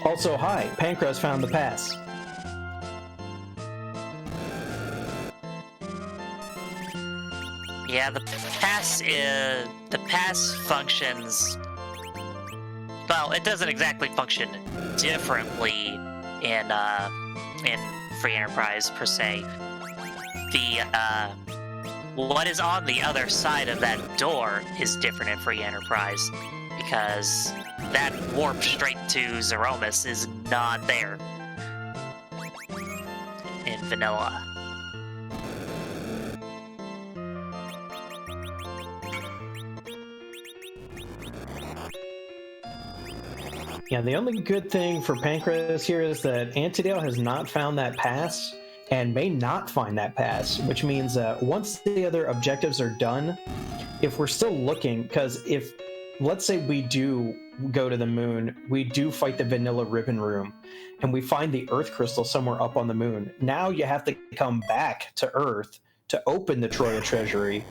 Also, hi, Pankraz found the pass. Yeah, the pass functions. Well, it doesn't exactly function differently in Free Enterprise per se. What is on the other side of that door is different in Free Enterprise, because that warp straight to Threemus is not there in vanilla. Yeah, the only good thing for Pankraz here is that Antidale has not found that pass and may not find that pass, which means once the other objectives are done, if we're still looking, because if, let's say we do go to the moon, we do fight the vanilla ribbon room, and we find the Earth crystal somewhere up on the moon, now you have to come back to Earth to open the Troya treasury.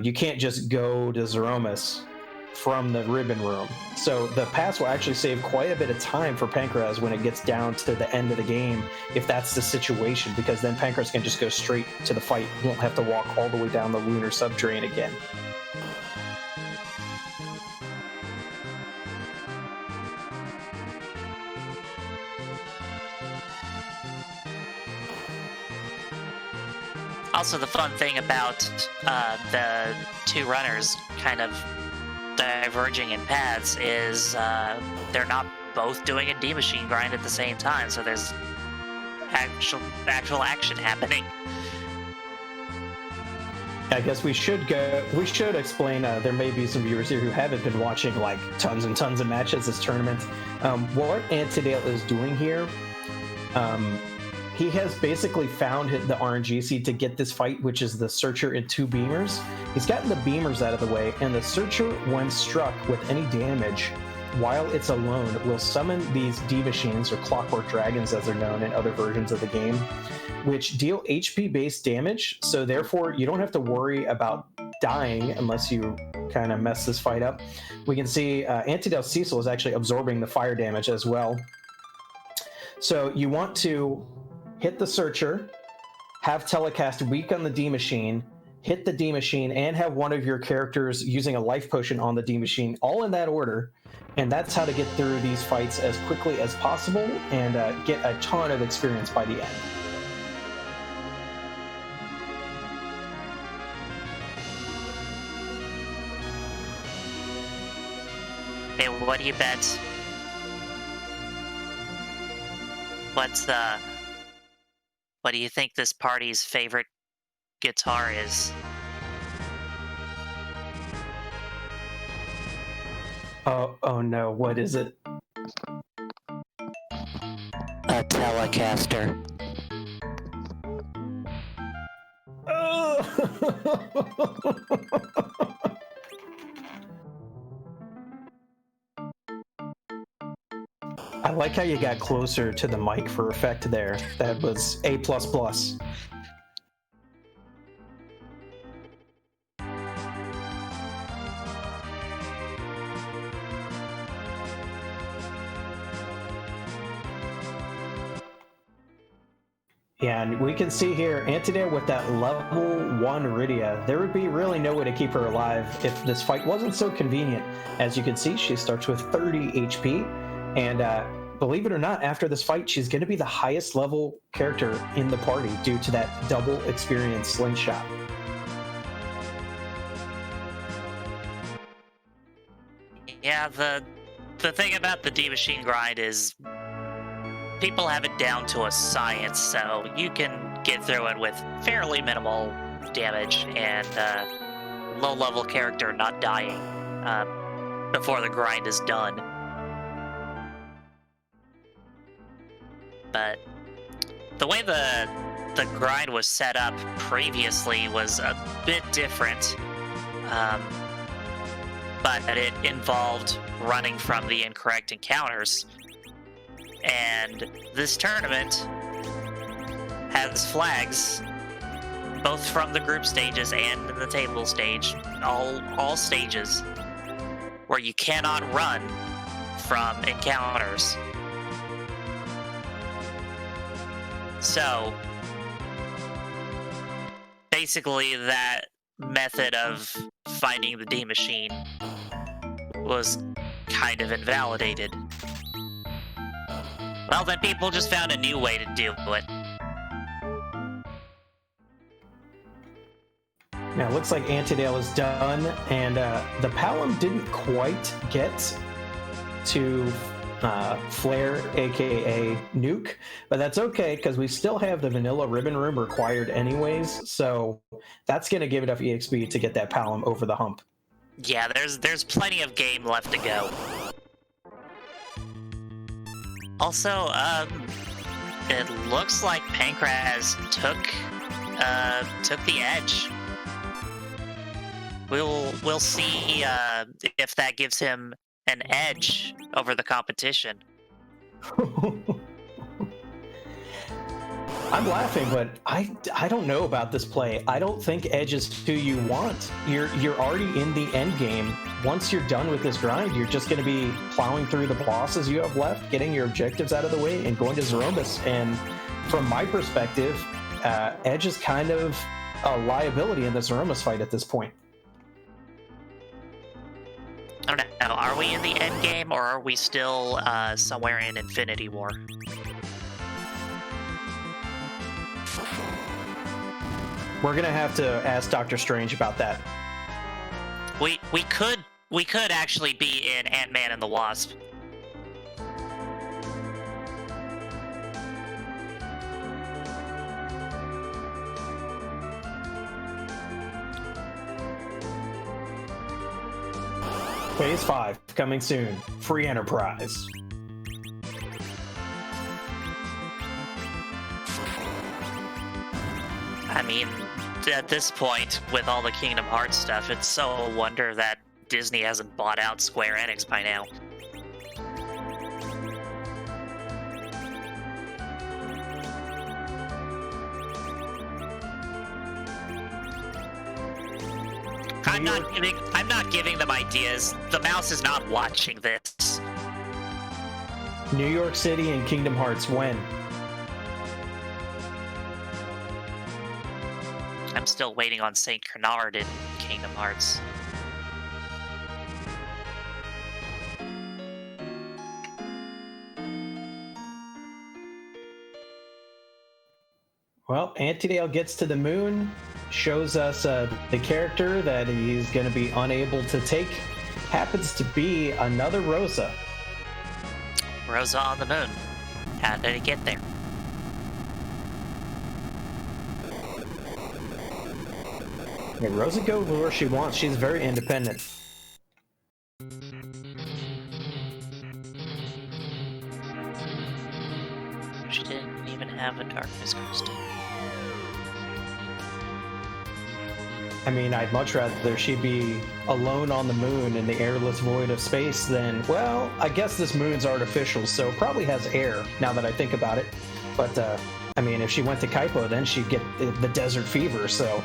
You can't just go to Threemus from the ribbon room. So the pass will actually save quite a bit of time for Pankraz when it gets down to the end of the game, if that's the situation, because then Pankraz can just go straight to the fight. He won't have to walk all the way down the lunar subterranean again. Also, the fun thing about the two runners kind of diverging in paths is they're not both doing a D-Machine grind at the same time, so there's actual action happening. I guess we should explain, there may be some viewers here who haven't been watching like tons and tons of matches this tournament. What Antidale is doing here, he has basically found the RNG seed to get this fight, which is the Searcher and 2 Beamers. He's gotten the Beamers out of the way, and the Searcher, when struck with any damage, while it's alone, will summon these D-Machines, or Clockwork Dragons as they're known in other versions of the game, which deal HP-based damage, so therefore you don't have to worry about dying unless you kind of mess this fight up. We can see Antidale Cecil is actually absorbing the fire damage as well. So you want to hit the Searcher, have Telecast weak on the D-Machine, hit the D-Machine, and have one of your characters using a life potion on the D-Machine, all in that order. And that's how to get through these fights as quickly as possible and get a ton of experience by the end. Hey, what do you bet? What do you think this party's favorite guitar is? Oh no, what is it? A Telecaster. I like how you got closer to the mic for effect there. That was A++. Yeah, and we can see here, Antidale with that level 1 Iridia, there would be really no way to keep her alive if this fight wasn't so convenient. As you can see, she starts with 30 HP, and believe it or not, after this fight, she's going to be the highest level character in the party due to that double experience slingshot. Yeah, the thing about the D Machine grind is people have it down to a science, so you can get through it with fairly minimal damage and low-level character not dying before the grind is done. But the way the grind was set up previously was a bit different, but it involved running from the incorrect encounters. And this tournament has flags, both from the group stages and the table stage, all stages, where you cannot run from encounters. So, basically that method of finding the D Machine was kind of invalidated. Well, then people just found a new way to do it. Now, it looks like Antidale is done, and the Palom didn't quite get to Flare, aka Nuke, but that's okay, because we still have the Vanilla Ribbon Room required anyways, so that's going to give enough EXP to get that Palom over the hump. Yeah, there's plenty of game left to go. Also, it looks like Pankraz took the edge. We'll see if that gives him an edge over the competition. I'm laughing, but I don't know about this play. I don't think Edge is who you want. You're already in the end game. Once you're done with this grind, you're just going to be plowing through the bosses you have left, getting your objectives out of the way, and going to Threemus. And from my perspective, Edge is kind of a liability in the Threemus fight at this point. I don't know. Are we in the end game, or are we still somewhere in Infinity War? We're gonna have to ask Doctor Strange about that. We could actually be in Ant-Man and the Wasp. Phase 5 coming soon. Free Enterprise. I mean, at this point, with all the Kingdom Hearts stuff, it's so a wonder that Disney hasn't bought out Square Enix by now. I'm not giving them ideas. The mouse is not watching this. New York City and Kingdom Hearts when? I'm still waiting on St. Canard in Kingdom Hearts. Well, Antidale gets to the moon, shows us the character that he's going to be unable to take. Happens to be another Rosa. Rosa on the moon. How did it get there? Yeah, Rosa goes where she wants. She's very independent. She didn't even have a darkness crystal. I mean, I'd much rather she be alone on the moon in the airless void of space than, well, I guess this moon's artificial, so it probably has air, now that I think about it. But, I mean, if she went to Kaipo, then she'd get the desert fever, so...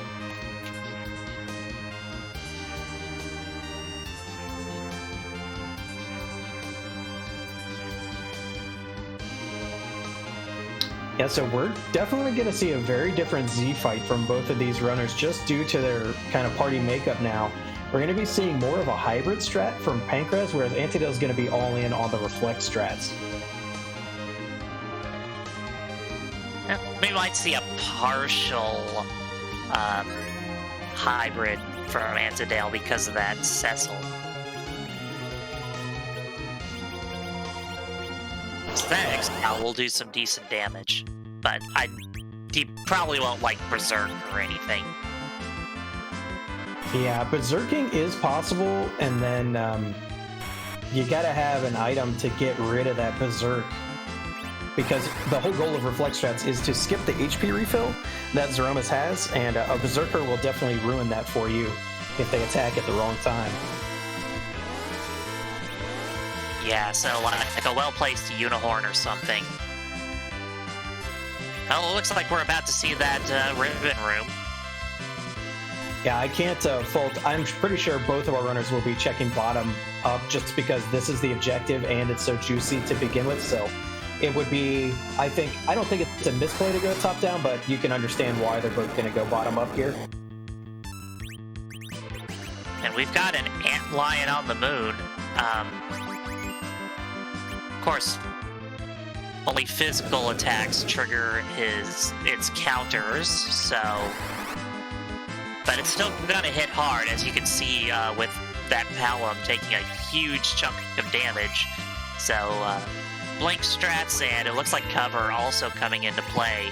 Yeah, so we're definitely going to see a very different Z fight from both of these runners just due to their kind of party makeup now. We're going to be seeing more of a hybrid strat from Pankraz, whereas Antidale is going to be all in on the reflect strats. We might see a partial hybrid from Antidale because of that Cecil. that X-Cal will do some decent damage, but he probably won't like Berserk or anything. Yeah, Berserking is possible, and then you gotta have an item to get rid of that Berserk. Because the whole goal of Reflect Strats is to skip the HP refill that Threemus has, and a Berserker will definitely ruin that for you if they attack at the wrong time. Yeah, so like a well-placed Unihorn or something. Well, it looks like we're about to see that ribbon room. Yeah, I can't fault. I'm pretty sure both of our runners will be checking bottom up just because this is the objective and it's so juicy to begin with. So it would be, I don't think it's a misplay to go top down, but you can understand why they're both going to go bottom up here. And we've got an antlion on the moon. Of course, only physical attacks trigger its counters, so... But it's still gonna hit hard, as you can see with that Palom taking a huge chunk of damage. So, Blink strats and it looks like cover also coming into play,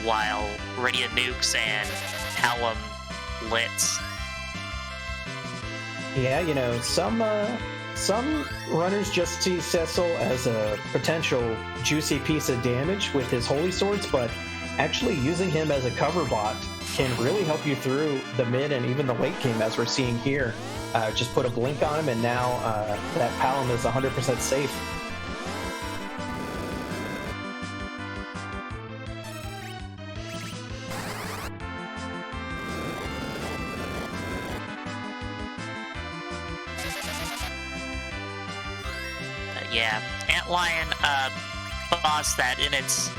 while Radiant Nukes and Palom lits. Yeah, you know, some runners just see Cecil as a potential juicy piece of damage with his Holy Swords, but actually using him as a cover bot can really help you through the mid and even the late game, as we're seeing here. Just put a blink on him, and now that Palom is 100% safe. Yeah, Antlion boss that in its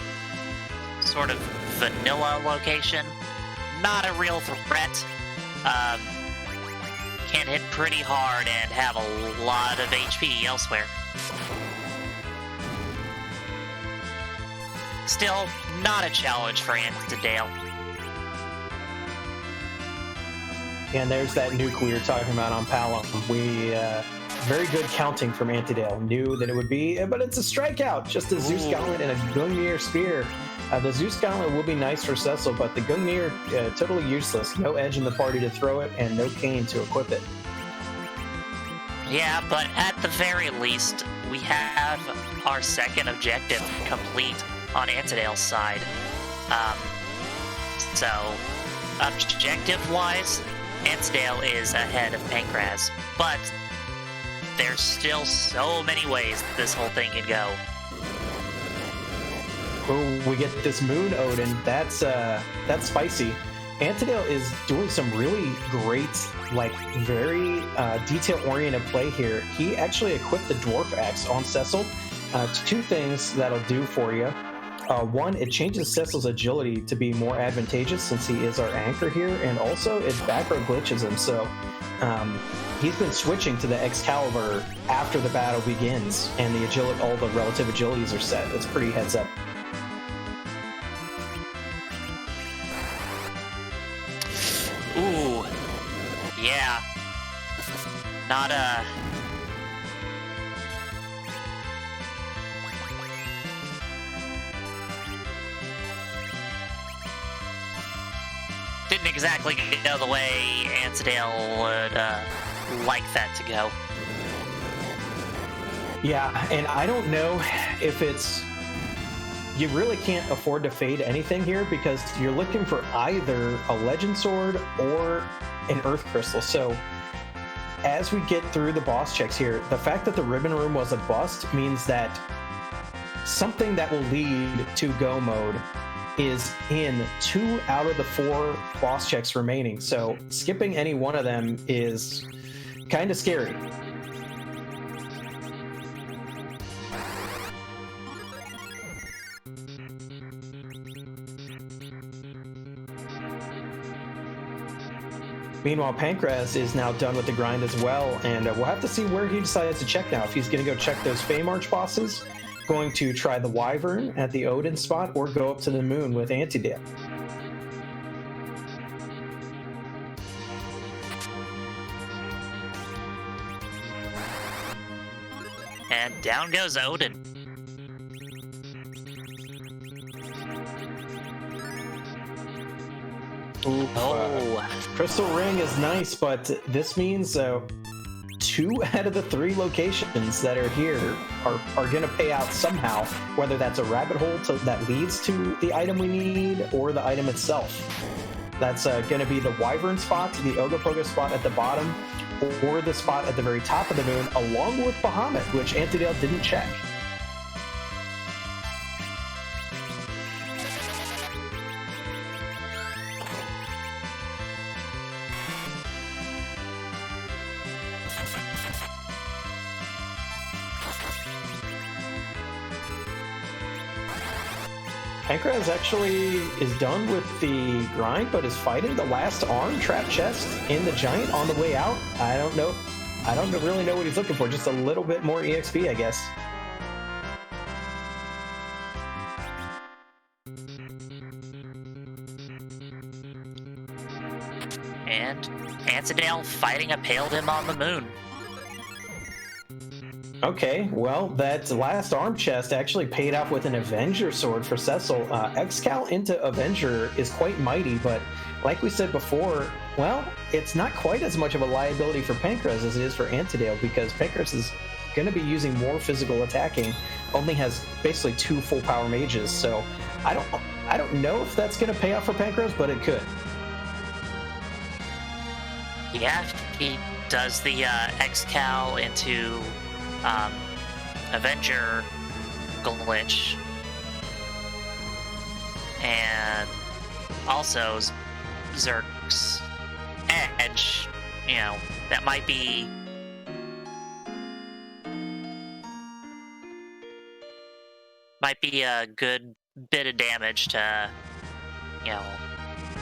sort of vanilla location, not a real threat. Can hit pretty hard and have a lot of HP elsewhere. Still, not a challenge for antidale. And there's that nuke we were talking about on Palom. Very good counting from Antidale. Knew that it would be, but it's a strikeout. Just a Zeus Gauntlet and a Gungnir Spear. The Zeus Gauntlet will be nice for Cecil, but the Gungnir, totally useless. No edge in the party to throw it, and no cane to equip it. Yeah, but at the very least, we have our second objective complete on Antidale's side. So, objective-wise, Antidale is ahead of Pankraz, but there's still so many ways this whole thing can go. Oh, we get this Moon Odin. That's spicy. Antidale is doing some really great, like, very detail-oriented play here. He actually equipped the Dwarf Axe on Cecil. Two things that'll do for you. One, it changes Cecil's agility to be more advantageous since he is our anchor here, and also it back-row glitches him, so he's been switching to the Excalibur after the battle begins, and the agility, all the relative agilities are set. It's pretty heads up. Ooh, yeah. Not a... Didn't exactly go the way Antidale would like that to go. Yeah, and I don't know if it's... You really can't afford to fade anything here because you're looking for either a Legend Sword or an Earth Crystal. So as we get through the boss checks here, the fact that the Ribbon Room was a bust means that something that will lead to go mode is in 2 out of the 4 boss checks remaining. So skipping any one of them is kind of scary. Meanwhile, Pankraz is now done with the grind as well, and we'll have to see where he decides to check now. If he's going to go check those Feymarch bosses, going to try the Wyvern at the Odin spot, or go up to the moon with Antidale. And down goes Odin. Ooh, Crystal Ring is nice, but this means 2 out of the 3 locations that are here are going to pay out somehow, whether that's a rabbit hole that leads to the item we need or the item itself. That's going to be the Wyvern spot, the Ogopogo spot at the bottom, or the spot at the very top of the moon, along with Bahamut, which Antidale didn't check. FF4FE actually is done with the grind, but is fighting the last arm trap chest in the giant on the way out. I don't know. I don't really know what he's looking for. Just a little bit more EXP, I guess. And Antidale fighting a Pale Dim on the moon. Okay, well, that last arm chest actually paid off with an Avenger sword for Cecil. Xcal into Avenger is quite mighty, but like we said before, well, it's not quite as much of a liability for FF4FE as it is for Antidale, because FF4FE is going to be using more physical attacking, only has basically 2 full power mages, so I don't know if that's going to pay off for FF4FE, but it could. Yeah, he does the Xcal into Avenger glitch, and also Zerk's Edge, you know, that might be a good bit of damage to, you know,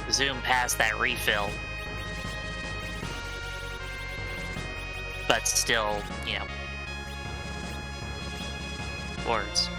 zoom past that refill. But still, you know, words.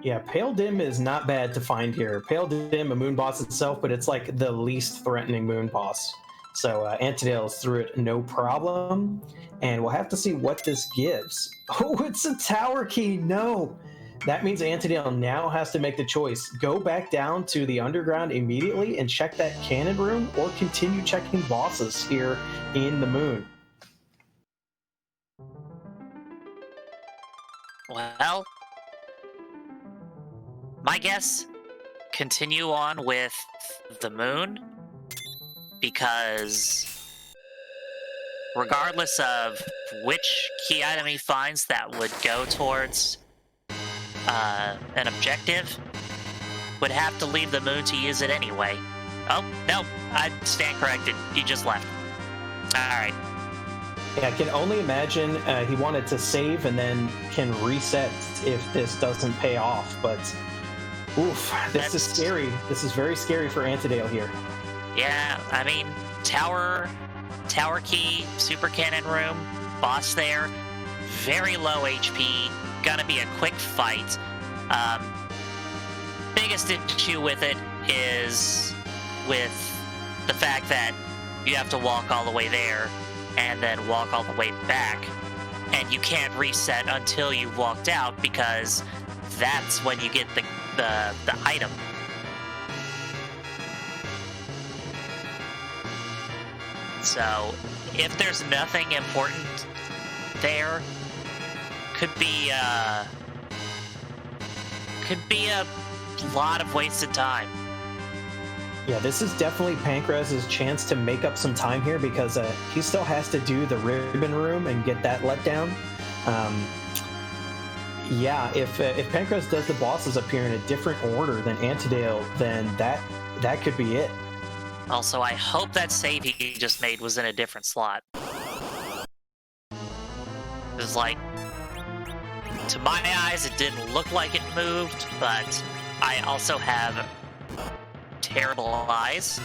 Yeah, Pale Dim is not bad to find here. Pale Dim, a moon boss itself, but it's like the least threatening moon boss. So Antidale is through it no problem, and we'll have to see what this gives. Oh, it's a tower key, no! That means Antidale now has to make the choice. Go back down to the underground immediately and check that cannon room, or continue checking bosses here in the moon. Well, my guess, continue on with the moon, because regardless of which key item he finds that would go towards an objective, would have to leave the moon to use it anyway. Oh, no, I stand corrected. You just left. Alright. Yeah, I can only imagine he wanted to save and then can reset if this doesn't pay off, but oof, this is scary. This is very scary for Antidale here. Yeah, I mean, tower key, super cannon room, boss there, very low HP, gonna be a quick fight. Biggest issue with it is with the fact that you have to walk all the way there and then walk all the way back, and you can't reset until you've walked out, because that's when you get the item. So if there's nothing important there, could be a lot of wasted time. Yeah, this is definitely FF4FE's chance to make up some time here, because he still has to do the ribbon room and get that let down. Yeah, if FF4FE does the bosses appear in a different order than Antidale, then that could be it. Also, I hope that save he just made was in a different slot. It's like, to my eyes, it didn't look like it moved, but I also have terrible eyes.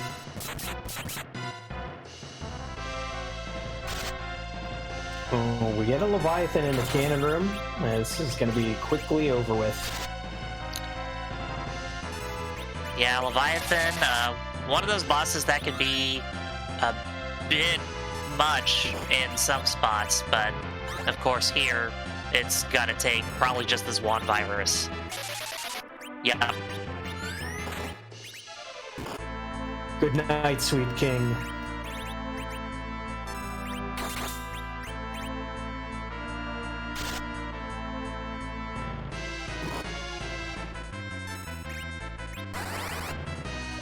Oh, we get a Leviathan in the cannon room. This is going to be quickly over with. Yeah, Leviathan, one of those bosses that could be a bit much in some spots, but of course here it's gonna take probably just this one virus. Yeah. Good night, sweet king.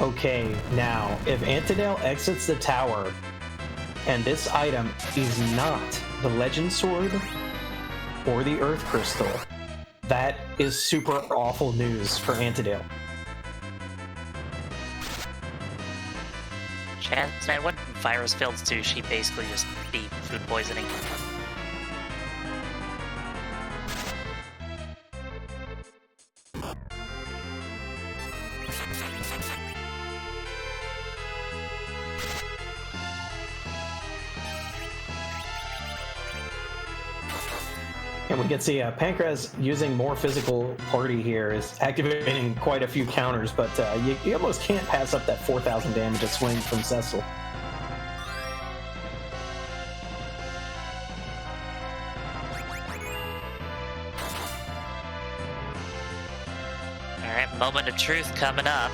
Okay, now, if Antidale exits the tower, and this item is not the Legend Sword or the Earth Crystal, that is super awful news for Antidale. Chance, man, what virus-filled sushi basically just be food poisoning? And we can see Pankraz using more physical party here is activating quite a few counters, but you almost can't pass up that 4,000 damage of swing from Cecil. Alright, moment of truth coming up.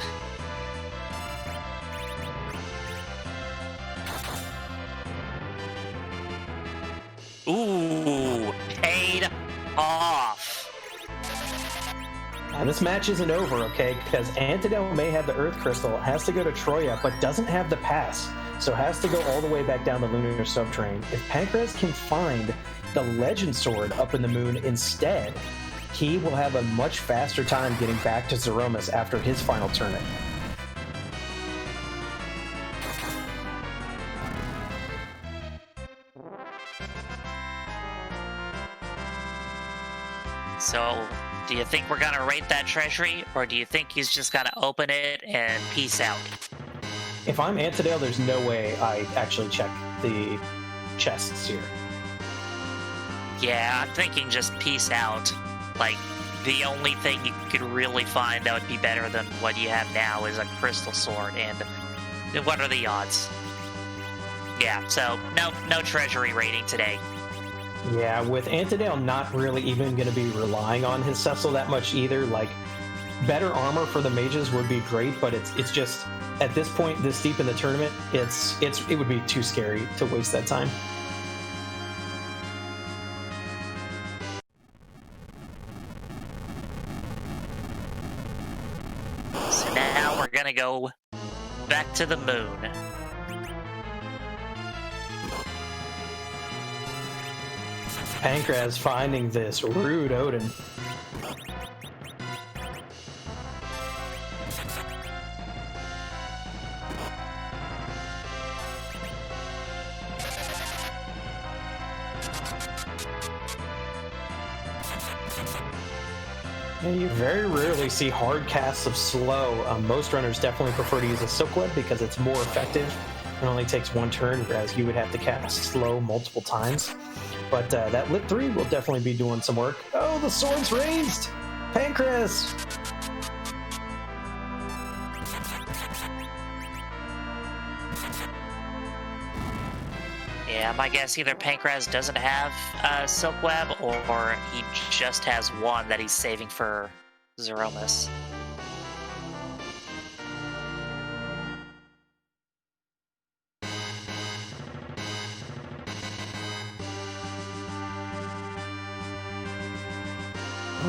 Ooh, paid off. Now, this match isn't over, okay? Because Antidale may have the Earth Crystal, has to go to Troya, but doesn't have the pass, so has to go all the way back down the Lunar Subterranean. If Pankraz can find the Legend Sword up in the moon instead, he will have a much faster time getting back to Zeromus after his final tournament. So, do you think we're gonna raid that treasury, or do you think he's just gonna open it and peace out? If I'm Antidale, there's no way I actually check the chests here. Yeah, I'm thinking just peace out. Like, the only thing you could really find that would be better than what you have now is a crystal sword, and what are the odds? Yeah, so no treasury raiding today. Yeah, with Antidale not really even going to be relying on his Cecil that much either. Like, better armor for the mages would be great, but it's just at this point, this deep in the tournament, it would be too scary to waste that time. So now we're gonna go back to the moon. Pankraz finding this rude Odin. And you very rarely see hard casts of slow. Most runners definitely prefer to use a Silk Web because it's more effective. It only takes one turn, whereas you would have to cast slow multiple times. But that Lit 3 will definitely be doing some work. Oh, the sword's raised! Pankraz! Yeah, my guess either Pankraz doesn't have Silk Web, or he just has one that he's saving for Zeromus.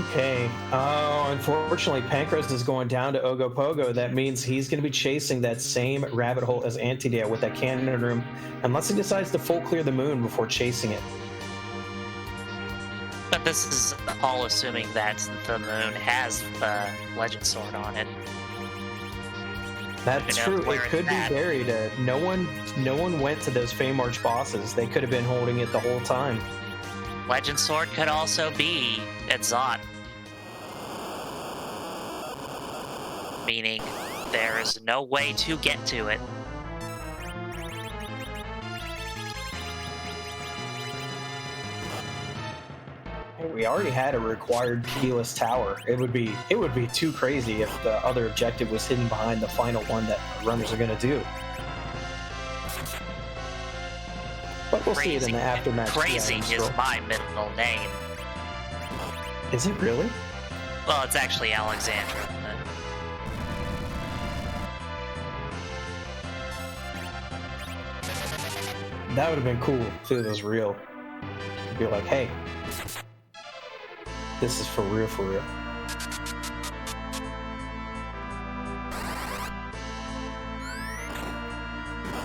Okay. Oh, unfortunately, Pankraz is going down to Ogopogo. That means he's going to be chasing that same rabbit hole as Antidale with that cannon room, unless he decides to full clear the moon before chasing it. But this is all assuming that the moon has the Legend Sword on it. That's true. It could be buried. No one went to those Fame March bosses. They could have been holding it the whole time. Legend Sword could also be at Zot. Meaning, there is no way to get to it. We already had a required keyless tower. It would be too crazy if the other objective was hidden behind the final one that runners are going to do. But we'll see it in the aftermatch. Crazy is my middle name. Is it really? Well, it's actually Alexandra. That would have been cool if it was real. Be like, hey, this is for real, for real.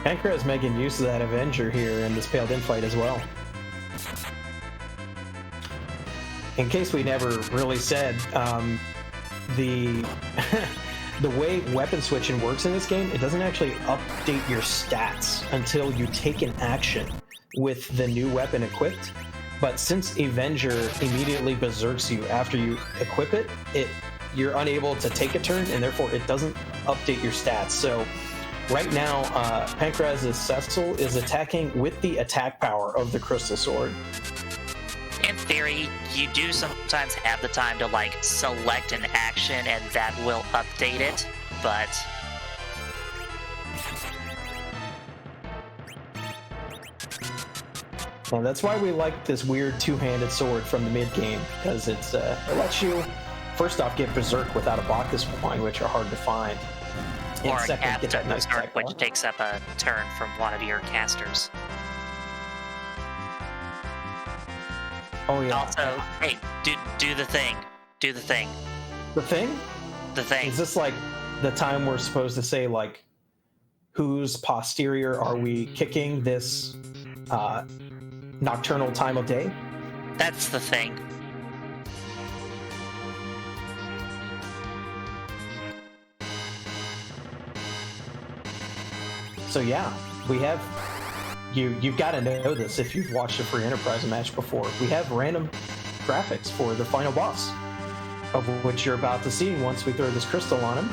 FF4FE making use of that Avenger here in this Paled In fight as well. In case we never really said, the the way weapon switching works in this game, it doesn't actually update your stats until you take an action with the new weapon equipped. But since Avenger immediately berserks you after you equip it, you're unable to take a turn, and therefore it doesn't update your stats. So right now, FF4FE's Cecil is attacking with the attack power of the Crystal Sword. In theory, you do sometimes have the time to, like, select an action and that will update it, but... Well, that's why we like this weird two-handed sword from the mid-game, because it lets you, first off, get Berserk without a Bacchus wine, which are hard to find. Or a cast Berserk, which takes up a turn from one of your casters. Oh, yeah. Also, hey, do the thing. Do the thing. The thing? The thing. Is this like the time we're supposed to say, like, whose posterior are we kicking this nocturnal time of day? That's the thing. So yeah, we have... You've got to know this if you've watched a Free Enterprise match before. We have random graphics for the final boss, of which you're about to see once we throw this crystal on him,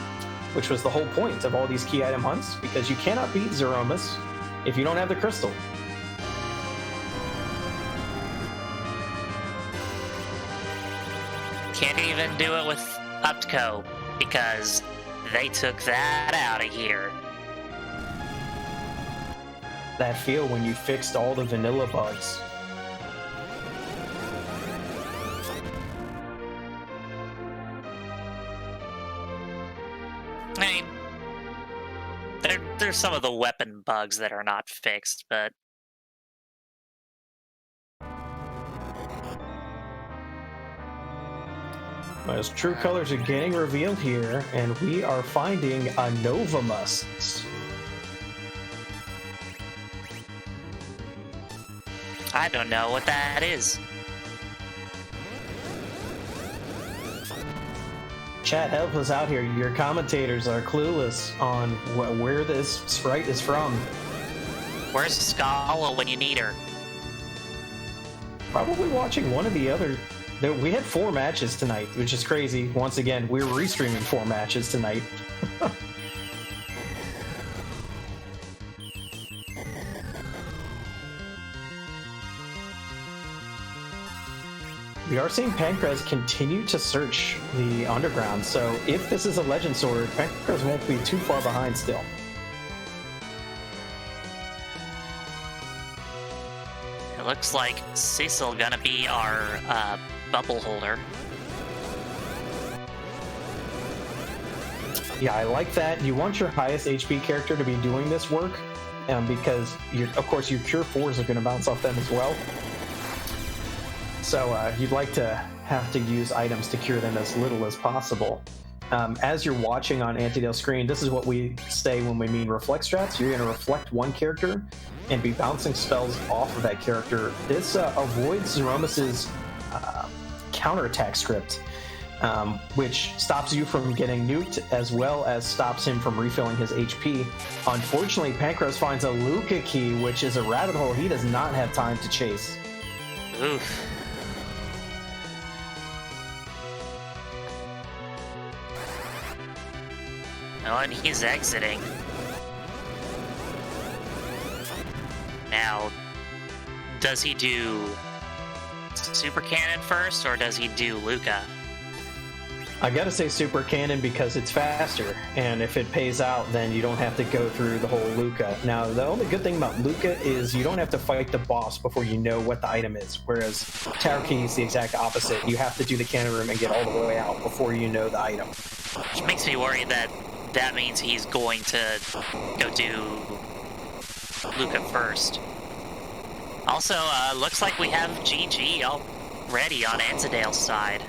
which was the whole point of all these key item hunts, because you cannot beat Threemus if you don't have the crystal. Can't even do it with Upco, because they took that out of here. That feel when you fixed all the vanilla bugs. I mean, there's some of the weapon bugs that are not fixed, but... As true colors are getting revealed here, and we are finding a Novamus. I don't know what that is. Chat, help us out here. Your commentators are clueless on where this sprite is from. Where's Scala when you need her? Probably watching one of the other... We had 4 matches tonight, which is crazy. Once again, we're restreaming 4 matches tonight. We are seeing FF4FE continue to search the underground, so if this is a Legend Sword, FF4FE won't be too far behind still. It looks like Cecil gonna be our bubble holder. Yeah, I like that. You want your highest HP character to be doing this work, because, of course, your Cure 4s are going to bounce off them as well. So you'd like to have to use items to cure them as little as possible. As you're watching on antidale screen, this is what we say when we mean reflect strats. You're going to reflect one character and be bouncing spells off of that character. This avoids Threemus's counterattack script, which stops you from getting nuked, as well as stops him from refilling his HP. Unfortunately, FF4FE finds a Luca key, which is a rabbit hole he does not have time to chase. Oof. Oh, and he's exiting. Now, does he do Super Cannon first, or does he do Luca? I gotta say Super Cannon because it's faster, and if it pays out, then you don't have to go through the whole Luca. Now, the only good thing about Luca is you don't have to fight the boss before you know what the item is, whereas Tower Key is the exact opposite. You have to do the cannon room and get all the way out before you know the item. Which makes me worry that means he's going to go do Luca first. Also, looks like we have GG already on Antidale's side.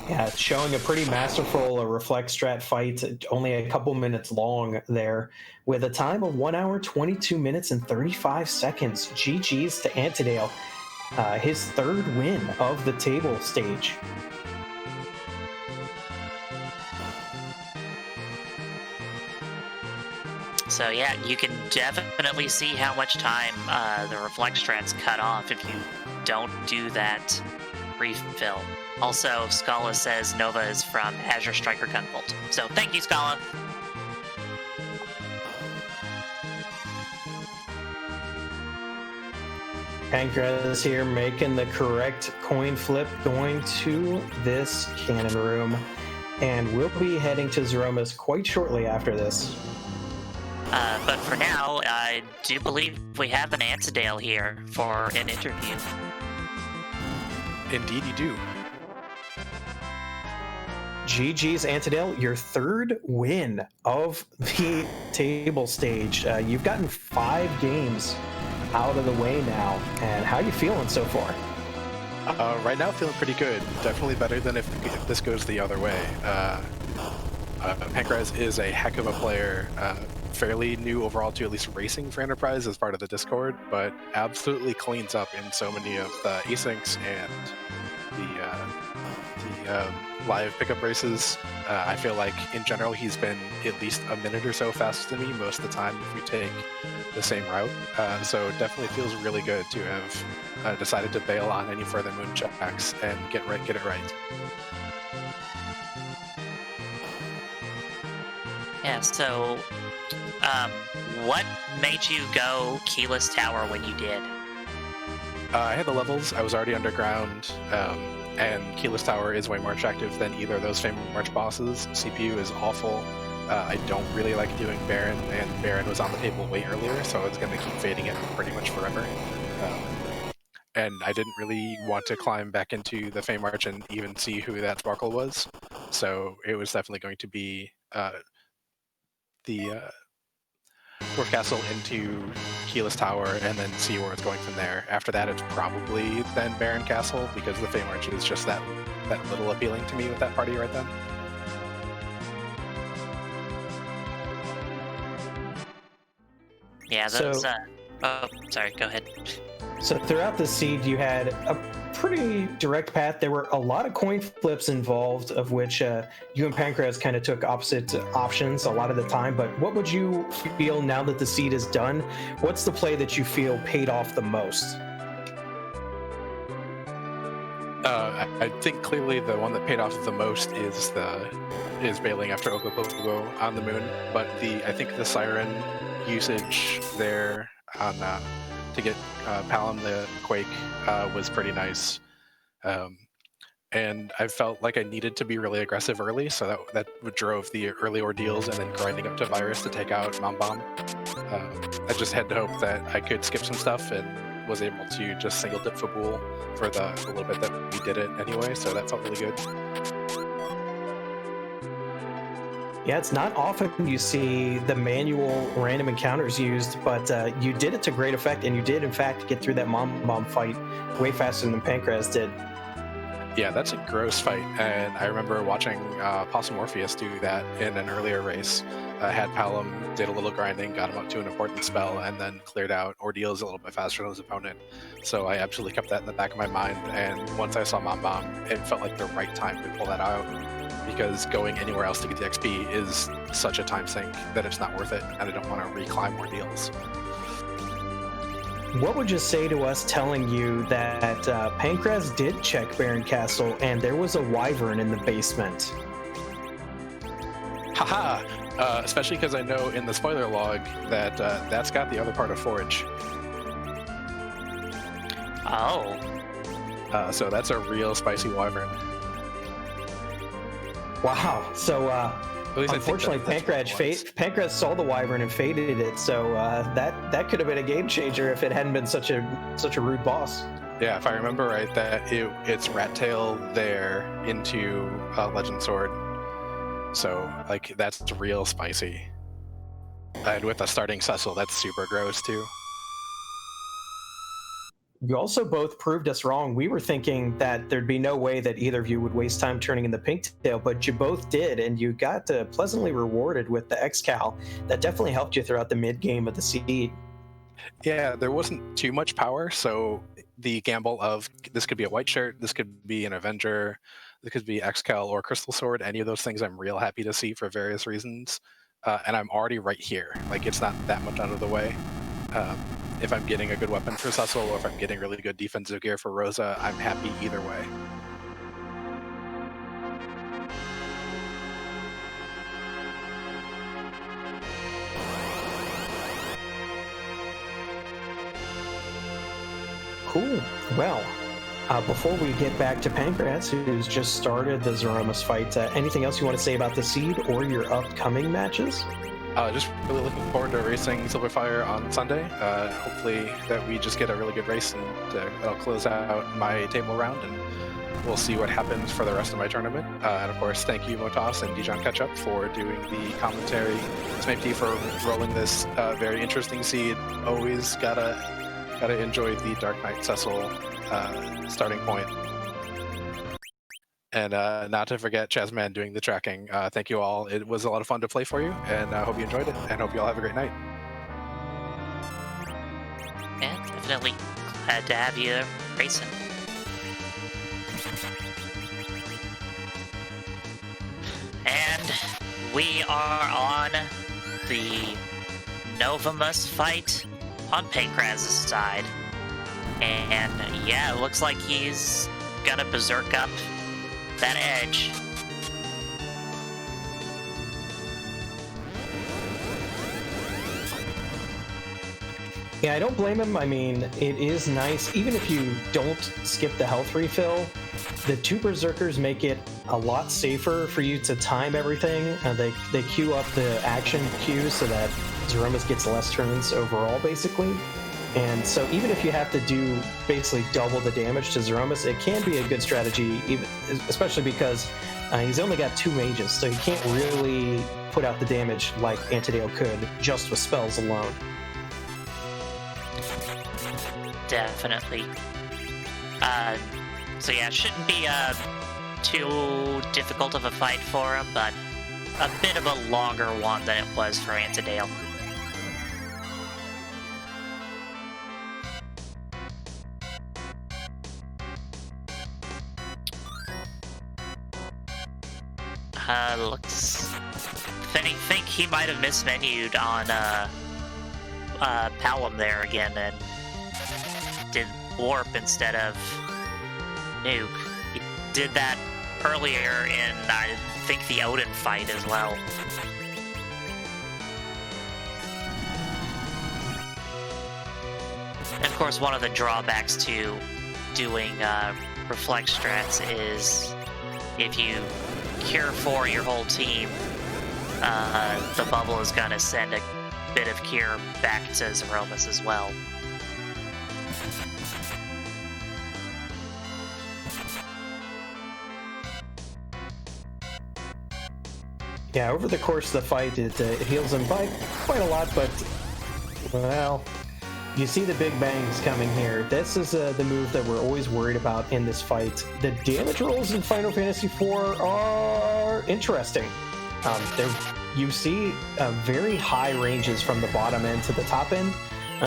Yeah, it's showing a pretty masterful reflect strat fight, only a couple minutes long there, with a time of 1 hour, 22 minutes, and 35 seconds. GG's to Antidale, his third win of the table stage. So yeah, you can definitely see how much time the reflect strats cut off if you don't do that refill. Also, Scala says Nova is from Azure Striker Gunvolt. So thank you, Scala. Pankraz here making the correct coin flip, going to this cannon room, and we'll be heading to Threemus quite shortly after this. But for now, I do believe we have an Antidale here for an interview. Indeed you do. GG's Antidale, your third win of the table stage. You've gotten 5 games out of the way now, and how are you feeling so far? Right now, feeling pretty good. Definitely better than if this goes the other way. Pankraz is a heck of a player. Fairly new overall to at least racing for Enterprise as part of the Discord, but absolutely cleans up in so many of the asyncs and the live pickup races. I feel like in general he's been at least a minute or so faster than me most of the time if we take the same route. So definitely feels really good to have decided to bail on any further moon checks and get it right. Yeah, so what made you go Keyless Tower when you did? I had the levels, I was already underground, and Keyless Tower is way more attractive than either of those Fame March bosses. CPU is awful. I don't really like doing Baron, and Baron was on the table way earlier, so I was going to keep fading it pretty much forever. And I didn't really want to climb back into the Fame March and even see who that Sparkle was, so it was definitely going to be the Dwarf Castle into Keyless Tower and then see where it's going from there. After that, it's probably then Baron Castle, because the Fame Arch is just that little appealing to me with that party right then. Yeah, that's... oh, sorry, go ahead. So throughout the seed, you had a pretty direct path. There were a lot of coin flips involved, of which you and Pankraz kind of took opposite options a lot of the time. But what would you feel now that the seed is done? What's the play that you feel paid off the most? I think clearly the one that paid off the most is bailing after Ogopogo on the moon. But I think the Siren usage there on to get Palom the Quake was pretty nice. And I felt like I needed to be really aggressive early, so that drove the early ordeals and then grinding up to Virus to take out Mom Bomb. I just had to hope that I could skip some stuff and was able to just single dip Fabul for the little bit that we did it anyway, so that felt really good. Yeah, it's not often you see the manual random encounters used, but you did it to great effect, and you did, in fact, get through that Mom Bomb fight way faster than Pankraz did. Yeah, that's a gross fight, and I remember watching Possum Morpheus do that in an earlier race. Had Palom, did a little grinding, got him up to an important spell, and then cleared out ordeals a little bit faster than his opponent. So I absolutely kept that in the back of my mind, and once I saw Mom Bomb, it felt like the right time to pull that out, because going anywhere else to get the XP is such a time sink that it's not worth it, and I don't want to reclimb ordeals. What would you say to us telling you that Pankraz did check Baron Castle and there was a wyvern in the basement? Haha! Especially because I know in the spoiler log that that's got the other part of Forge. Oh. So that's a real spicy wyvern. Wow. So At least unfortunately, Pankraz saw the wyvern and faded it. So that could have been a game changer if it hadn't been such a rude boss. Yeah, if I remember right, that it's Rat Tail there into Legend Sword. So like that's real spicy. And with a starting Cecil, that's super gross too. You also both proved us wrong. We were thinking that there'd be no way that either of you would waste time turning in the pink tail, but you both did, and you got pleasantly rewarded with the X-Cal. That definitely helped you throughout the mid-game of the seed. Yeah, there wasn't too much power, so the gamble of this could be a white shirt, this could be an Avenger, this could be X-Cal or Crystal Sword, any of those things I'm real happy to see for various reasons. And I'm already right here. Like, it's not that much out of the way. If I'm getting a good weapon for Cecil, or if I'm getting really good defensive gear for Rosa, I'm happy either way. Cool. Well, before we get back to Pankraz, who's just started the Zeromus fight, anything else you want to say about the seed or your upcoming matches? Just really looking forward to racing Silverfire on Sunday. Hopefully that we just get a really good race, and that'll close out my table round, and we'll see what happens for the rest of my tournament. And of course, thank you, Motas and Dijon Ketchup, for doing the commentary. Snape T for rolling this very interesting seed. Always gotta enjoy the Dark Knight Cecil starting point. And not to forget Chazman doing the tracking. Thank you all. It was a lot of fun to play for you, and I hope you enjoyed it, and hope you all have a great night. Yeah, definitely glad to have you racing. And we are on the Novamus fight on Pankraz's side. And yeah, it looks like he's gonna berserk up that edge. Yeah, I don't blame him. I mean, it is nice. Even if you don't skip the health refill, the two Berserkers make it a lot safer for you to time everything. They queue up the action queues so that Zeromus gets less turns overall, basically. And so even if you have to do basically double the damage to Zeromus, it can be a good strategy, even, especially because he's only got 2 mages, so he can't really put out the damage like Antidale could just with spells alone. Definitely. So yeah, it shouldn't be too difficult of a fight for him, but a bit of a longer one than it was for Antidale. Looks... I think he might have mismenued on Palom there again and did Warp instead of Nuke. He did that earlier in, I think, the Odin fight as well. And of course, one of the drawbacks to doing Reflect strats is if you cure for your whole team, the bubble is going to send a bit of cure back to Zeromus as well. Yeah, over the course of the fight, it heals him by quite a lot, but, well, you see the big bangs coming here. This is the move that we're always worried about in this fight. The damage rolls in Final Fantasy IV are interesting. You see very high ranges from the bottom end to the top end,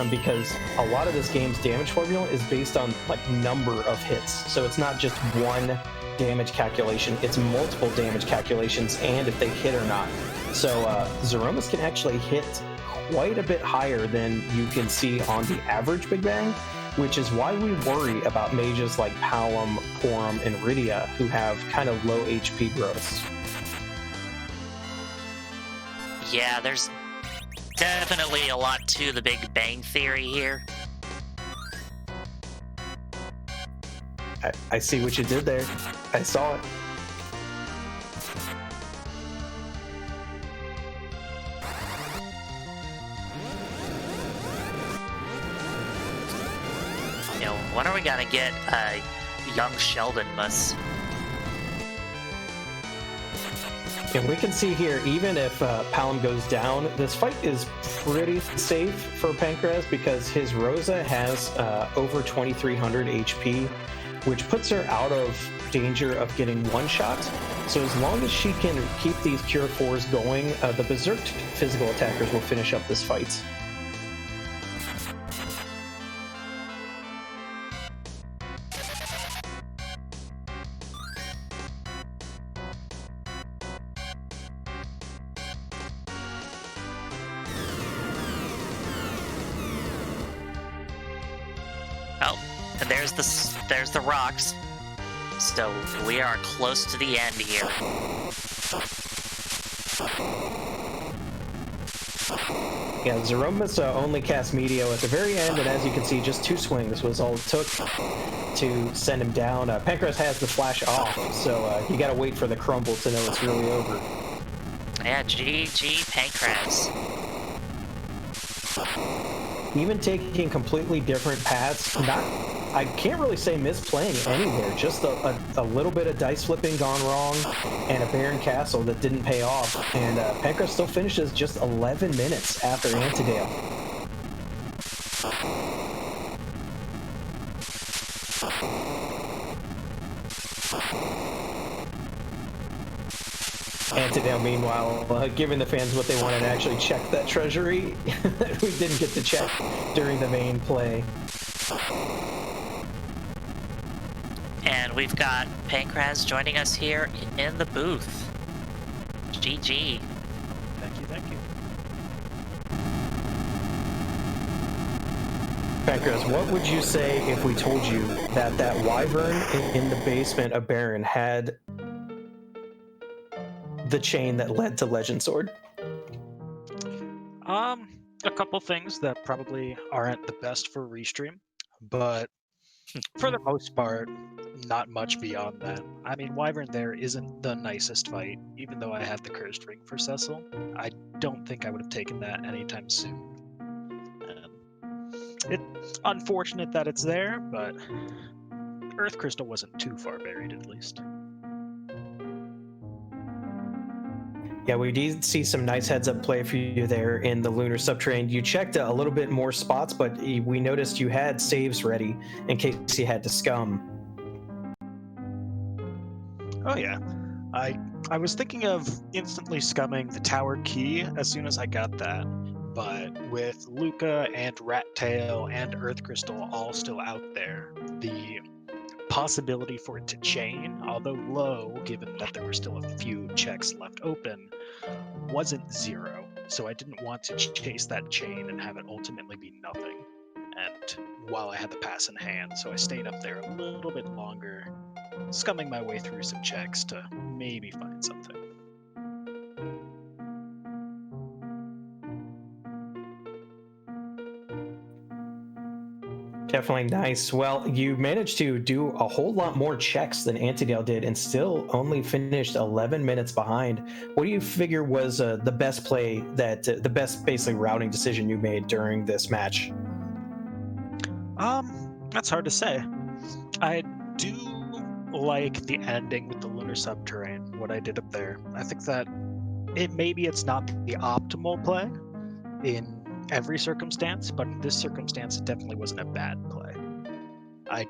because a lot of this game's damage formula is based on like number of hits. So it's not just one damage calculation, it's multiple damage calculations and if they hit or not. So Zeromus can actually hit quite a bit higher than you can see on the average Big Bang, which is why we worry about mages like Palom, Porum, and Rydia, who have kind of low HP growths. Yeah, there's definitely a lot to the Big Bang Theory here. I see what you did there. I saw it. When are we gonna get young Sheldon-mus? And we can see here, even if Palom goes down, this fight is pretty safe for Pankraz because his Rosa has over 2,300 HP, which puts her out of danger of getting one shot. So as long as she can keep these Cure 4s going, the Berserked physical attackers will finish up this fight. Oh, and there's the rocks. So we are close to the end here. Yeah, Zeromus only cast Meteo at the very end, and as you can see, just 2 swings was all it took to send him down. Pankraz has the flash off, so you gotta wait for the crumble to know it's really over. Yeah, GG Pankraz. Even taking completely different paths, I can't really say misplaying anywhere, just a little bit of dice flipping gone wrong, and a Barren Castle that didn't pay off, and Pankraz still finishes just 11 minutes after Antidale. Antidale, meanwhile, giving the fans what they wanted to actually check that treasury that we didn't get to check during the main play. And we've got Pankraz joining us here in the booth. GG. Thank you, thank you. Pankraz, what would you say if we told you that that wyvern in the basement of Barren had the chain that led to Legend Sword? A couple things that probably aren't the best for restream, but for the most part, not much beyond that. I mean, Wyvern there isn't the nicest fight, even though I had the Cursed Ring for Cecil. I don't think I would have taken that anytime soon. And it's unfortunate that it's there, but Earth Crystal wasn't too far buried, at least. Yeah, we did see some nice heads-up play for you there in the Lunar Subterranean. You checked a little bit more spots, but we noticed you had saves ready in case you had to scum. Oh yeah, I was thinking of instantly scumming the tower key as soon as I got that, but with Luca and Rat Tail and Earth Crystal all still out there, the possibility for it to chain, although low, given that there were still a few checks left open, wasn't zero. So I didn't want to chase that chain and have it ultimately be nothing. And while I had the pass in hand, so I stayed up there a little bit longer, scumming my way through some checks to maybe find something. Definitely nice. Well, you managed to do a whole lot more checks than Antidale did and still only finished 11 minutes behind. What do you figure was the best play, the best basically routing decision you made during this match? That's hard to say. I do like the ending with the Lunar Subterranean, what I did up there. I think that maybe it's not the optimal play in every circumstance, but in this circumstance it definitely wasn't a bad play. I'm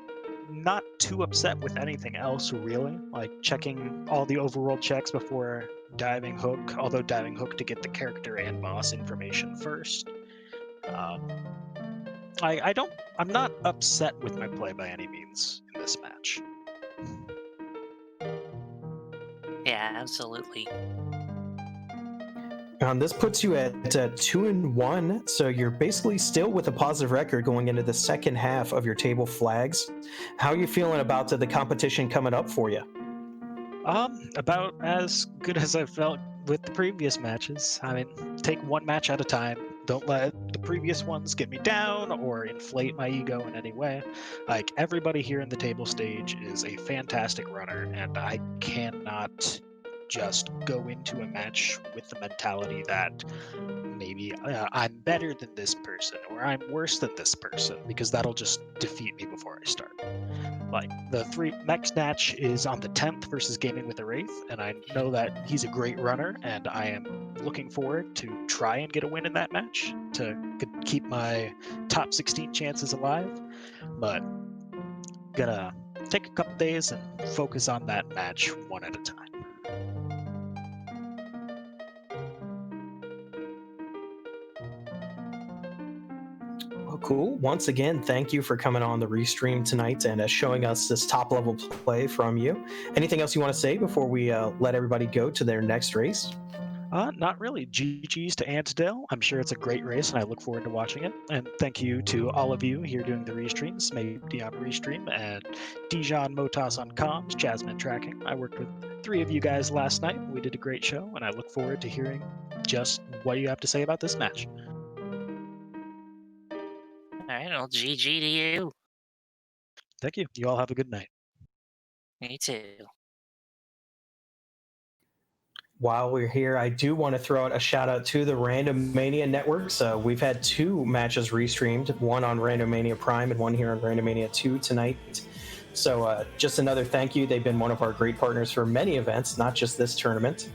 not too upset with anything else really, like checking all the overworld checks before diving hook, although diving hook to get the character and boss information first. I'm not upset with my play by any means in this match. Yeah, absolutely. This puts you at 2-1, so you're basically still with a positive record going into the second half of your table flags. How are you feeling about the competition coming up for you? About as good as I felt with the previous matches. I mean, take one match at a time. Don't let the previous ones get me down or inflate my ego in any way. Like, everybody here in the table stage is a fantastic runner, and I cannot just go into a match with the mentality that maybe I'm better than this person or I'm worse than this person, because that'll just defeat me before I start. Like, the next match is on the 10th versus Gaming with a Wraith, and I know that he's a great runner, and I am looking forward to try and get a win in that match to keep my top 16 chances alive. But gonna take a couple days and focus on that match one at a time. Well, cool. Once again, thank you for coming on the restream tonight and showing us this top level play from you. Anything else you want to say before we let everybody go to their next race? Not really. GG's to Antidale. I'm sure it's a great race, and I look forward to watching it. And thank you to all of you here doing the restreams, Maybe on Restream, and Dijon Motas on comms, Jasmine tracking. I worked with 3 of you guys last night. We did a great show, and I look forward to hearing just what you have to say about this match. All right, well, GG to you. Thank you. You all have a good night. Me too. While we're here, I do want to throw out a shout out to the Random Mania networks. We've had 2 matches restreamed, one on Random Mania Prime and one here on Random Mania 2 tonight. So just another thank you. They've been one of our great partners for many events, not just this tournament.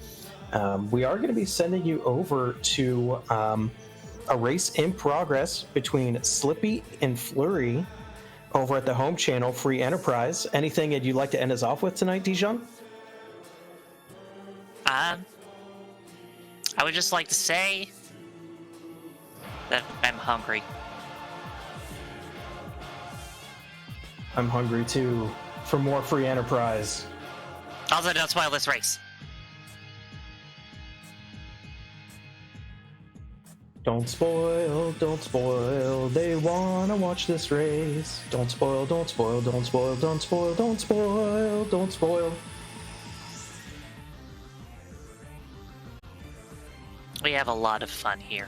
We are going to be sending you over to a race in progress between Slippy and Flurry over at the home channel, Free Enterprise. Anything that you'd like to end us off with tonight, Dijon? I would just like to say that I'm hungry. I'm hungry too for more Free Enterprise. Also, don't spoil this race. Don't spoil, don't spoil. They wanna watch this race. Don't spoil, don't spoil, don't spoil, don't spoil, don't spoil, don't spoil. We have a lot of fun here.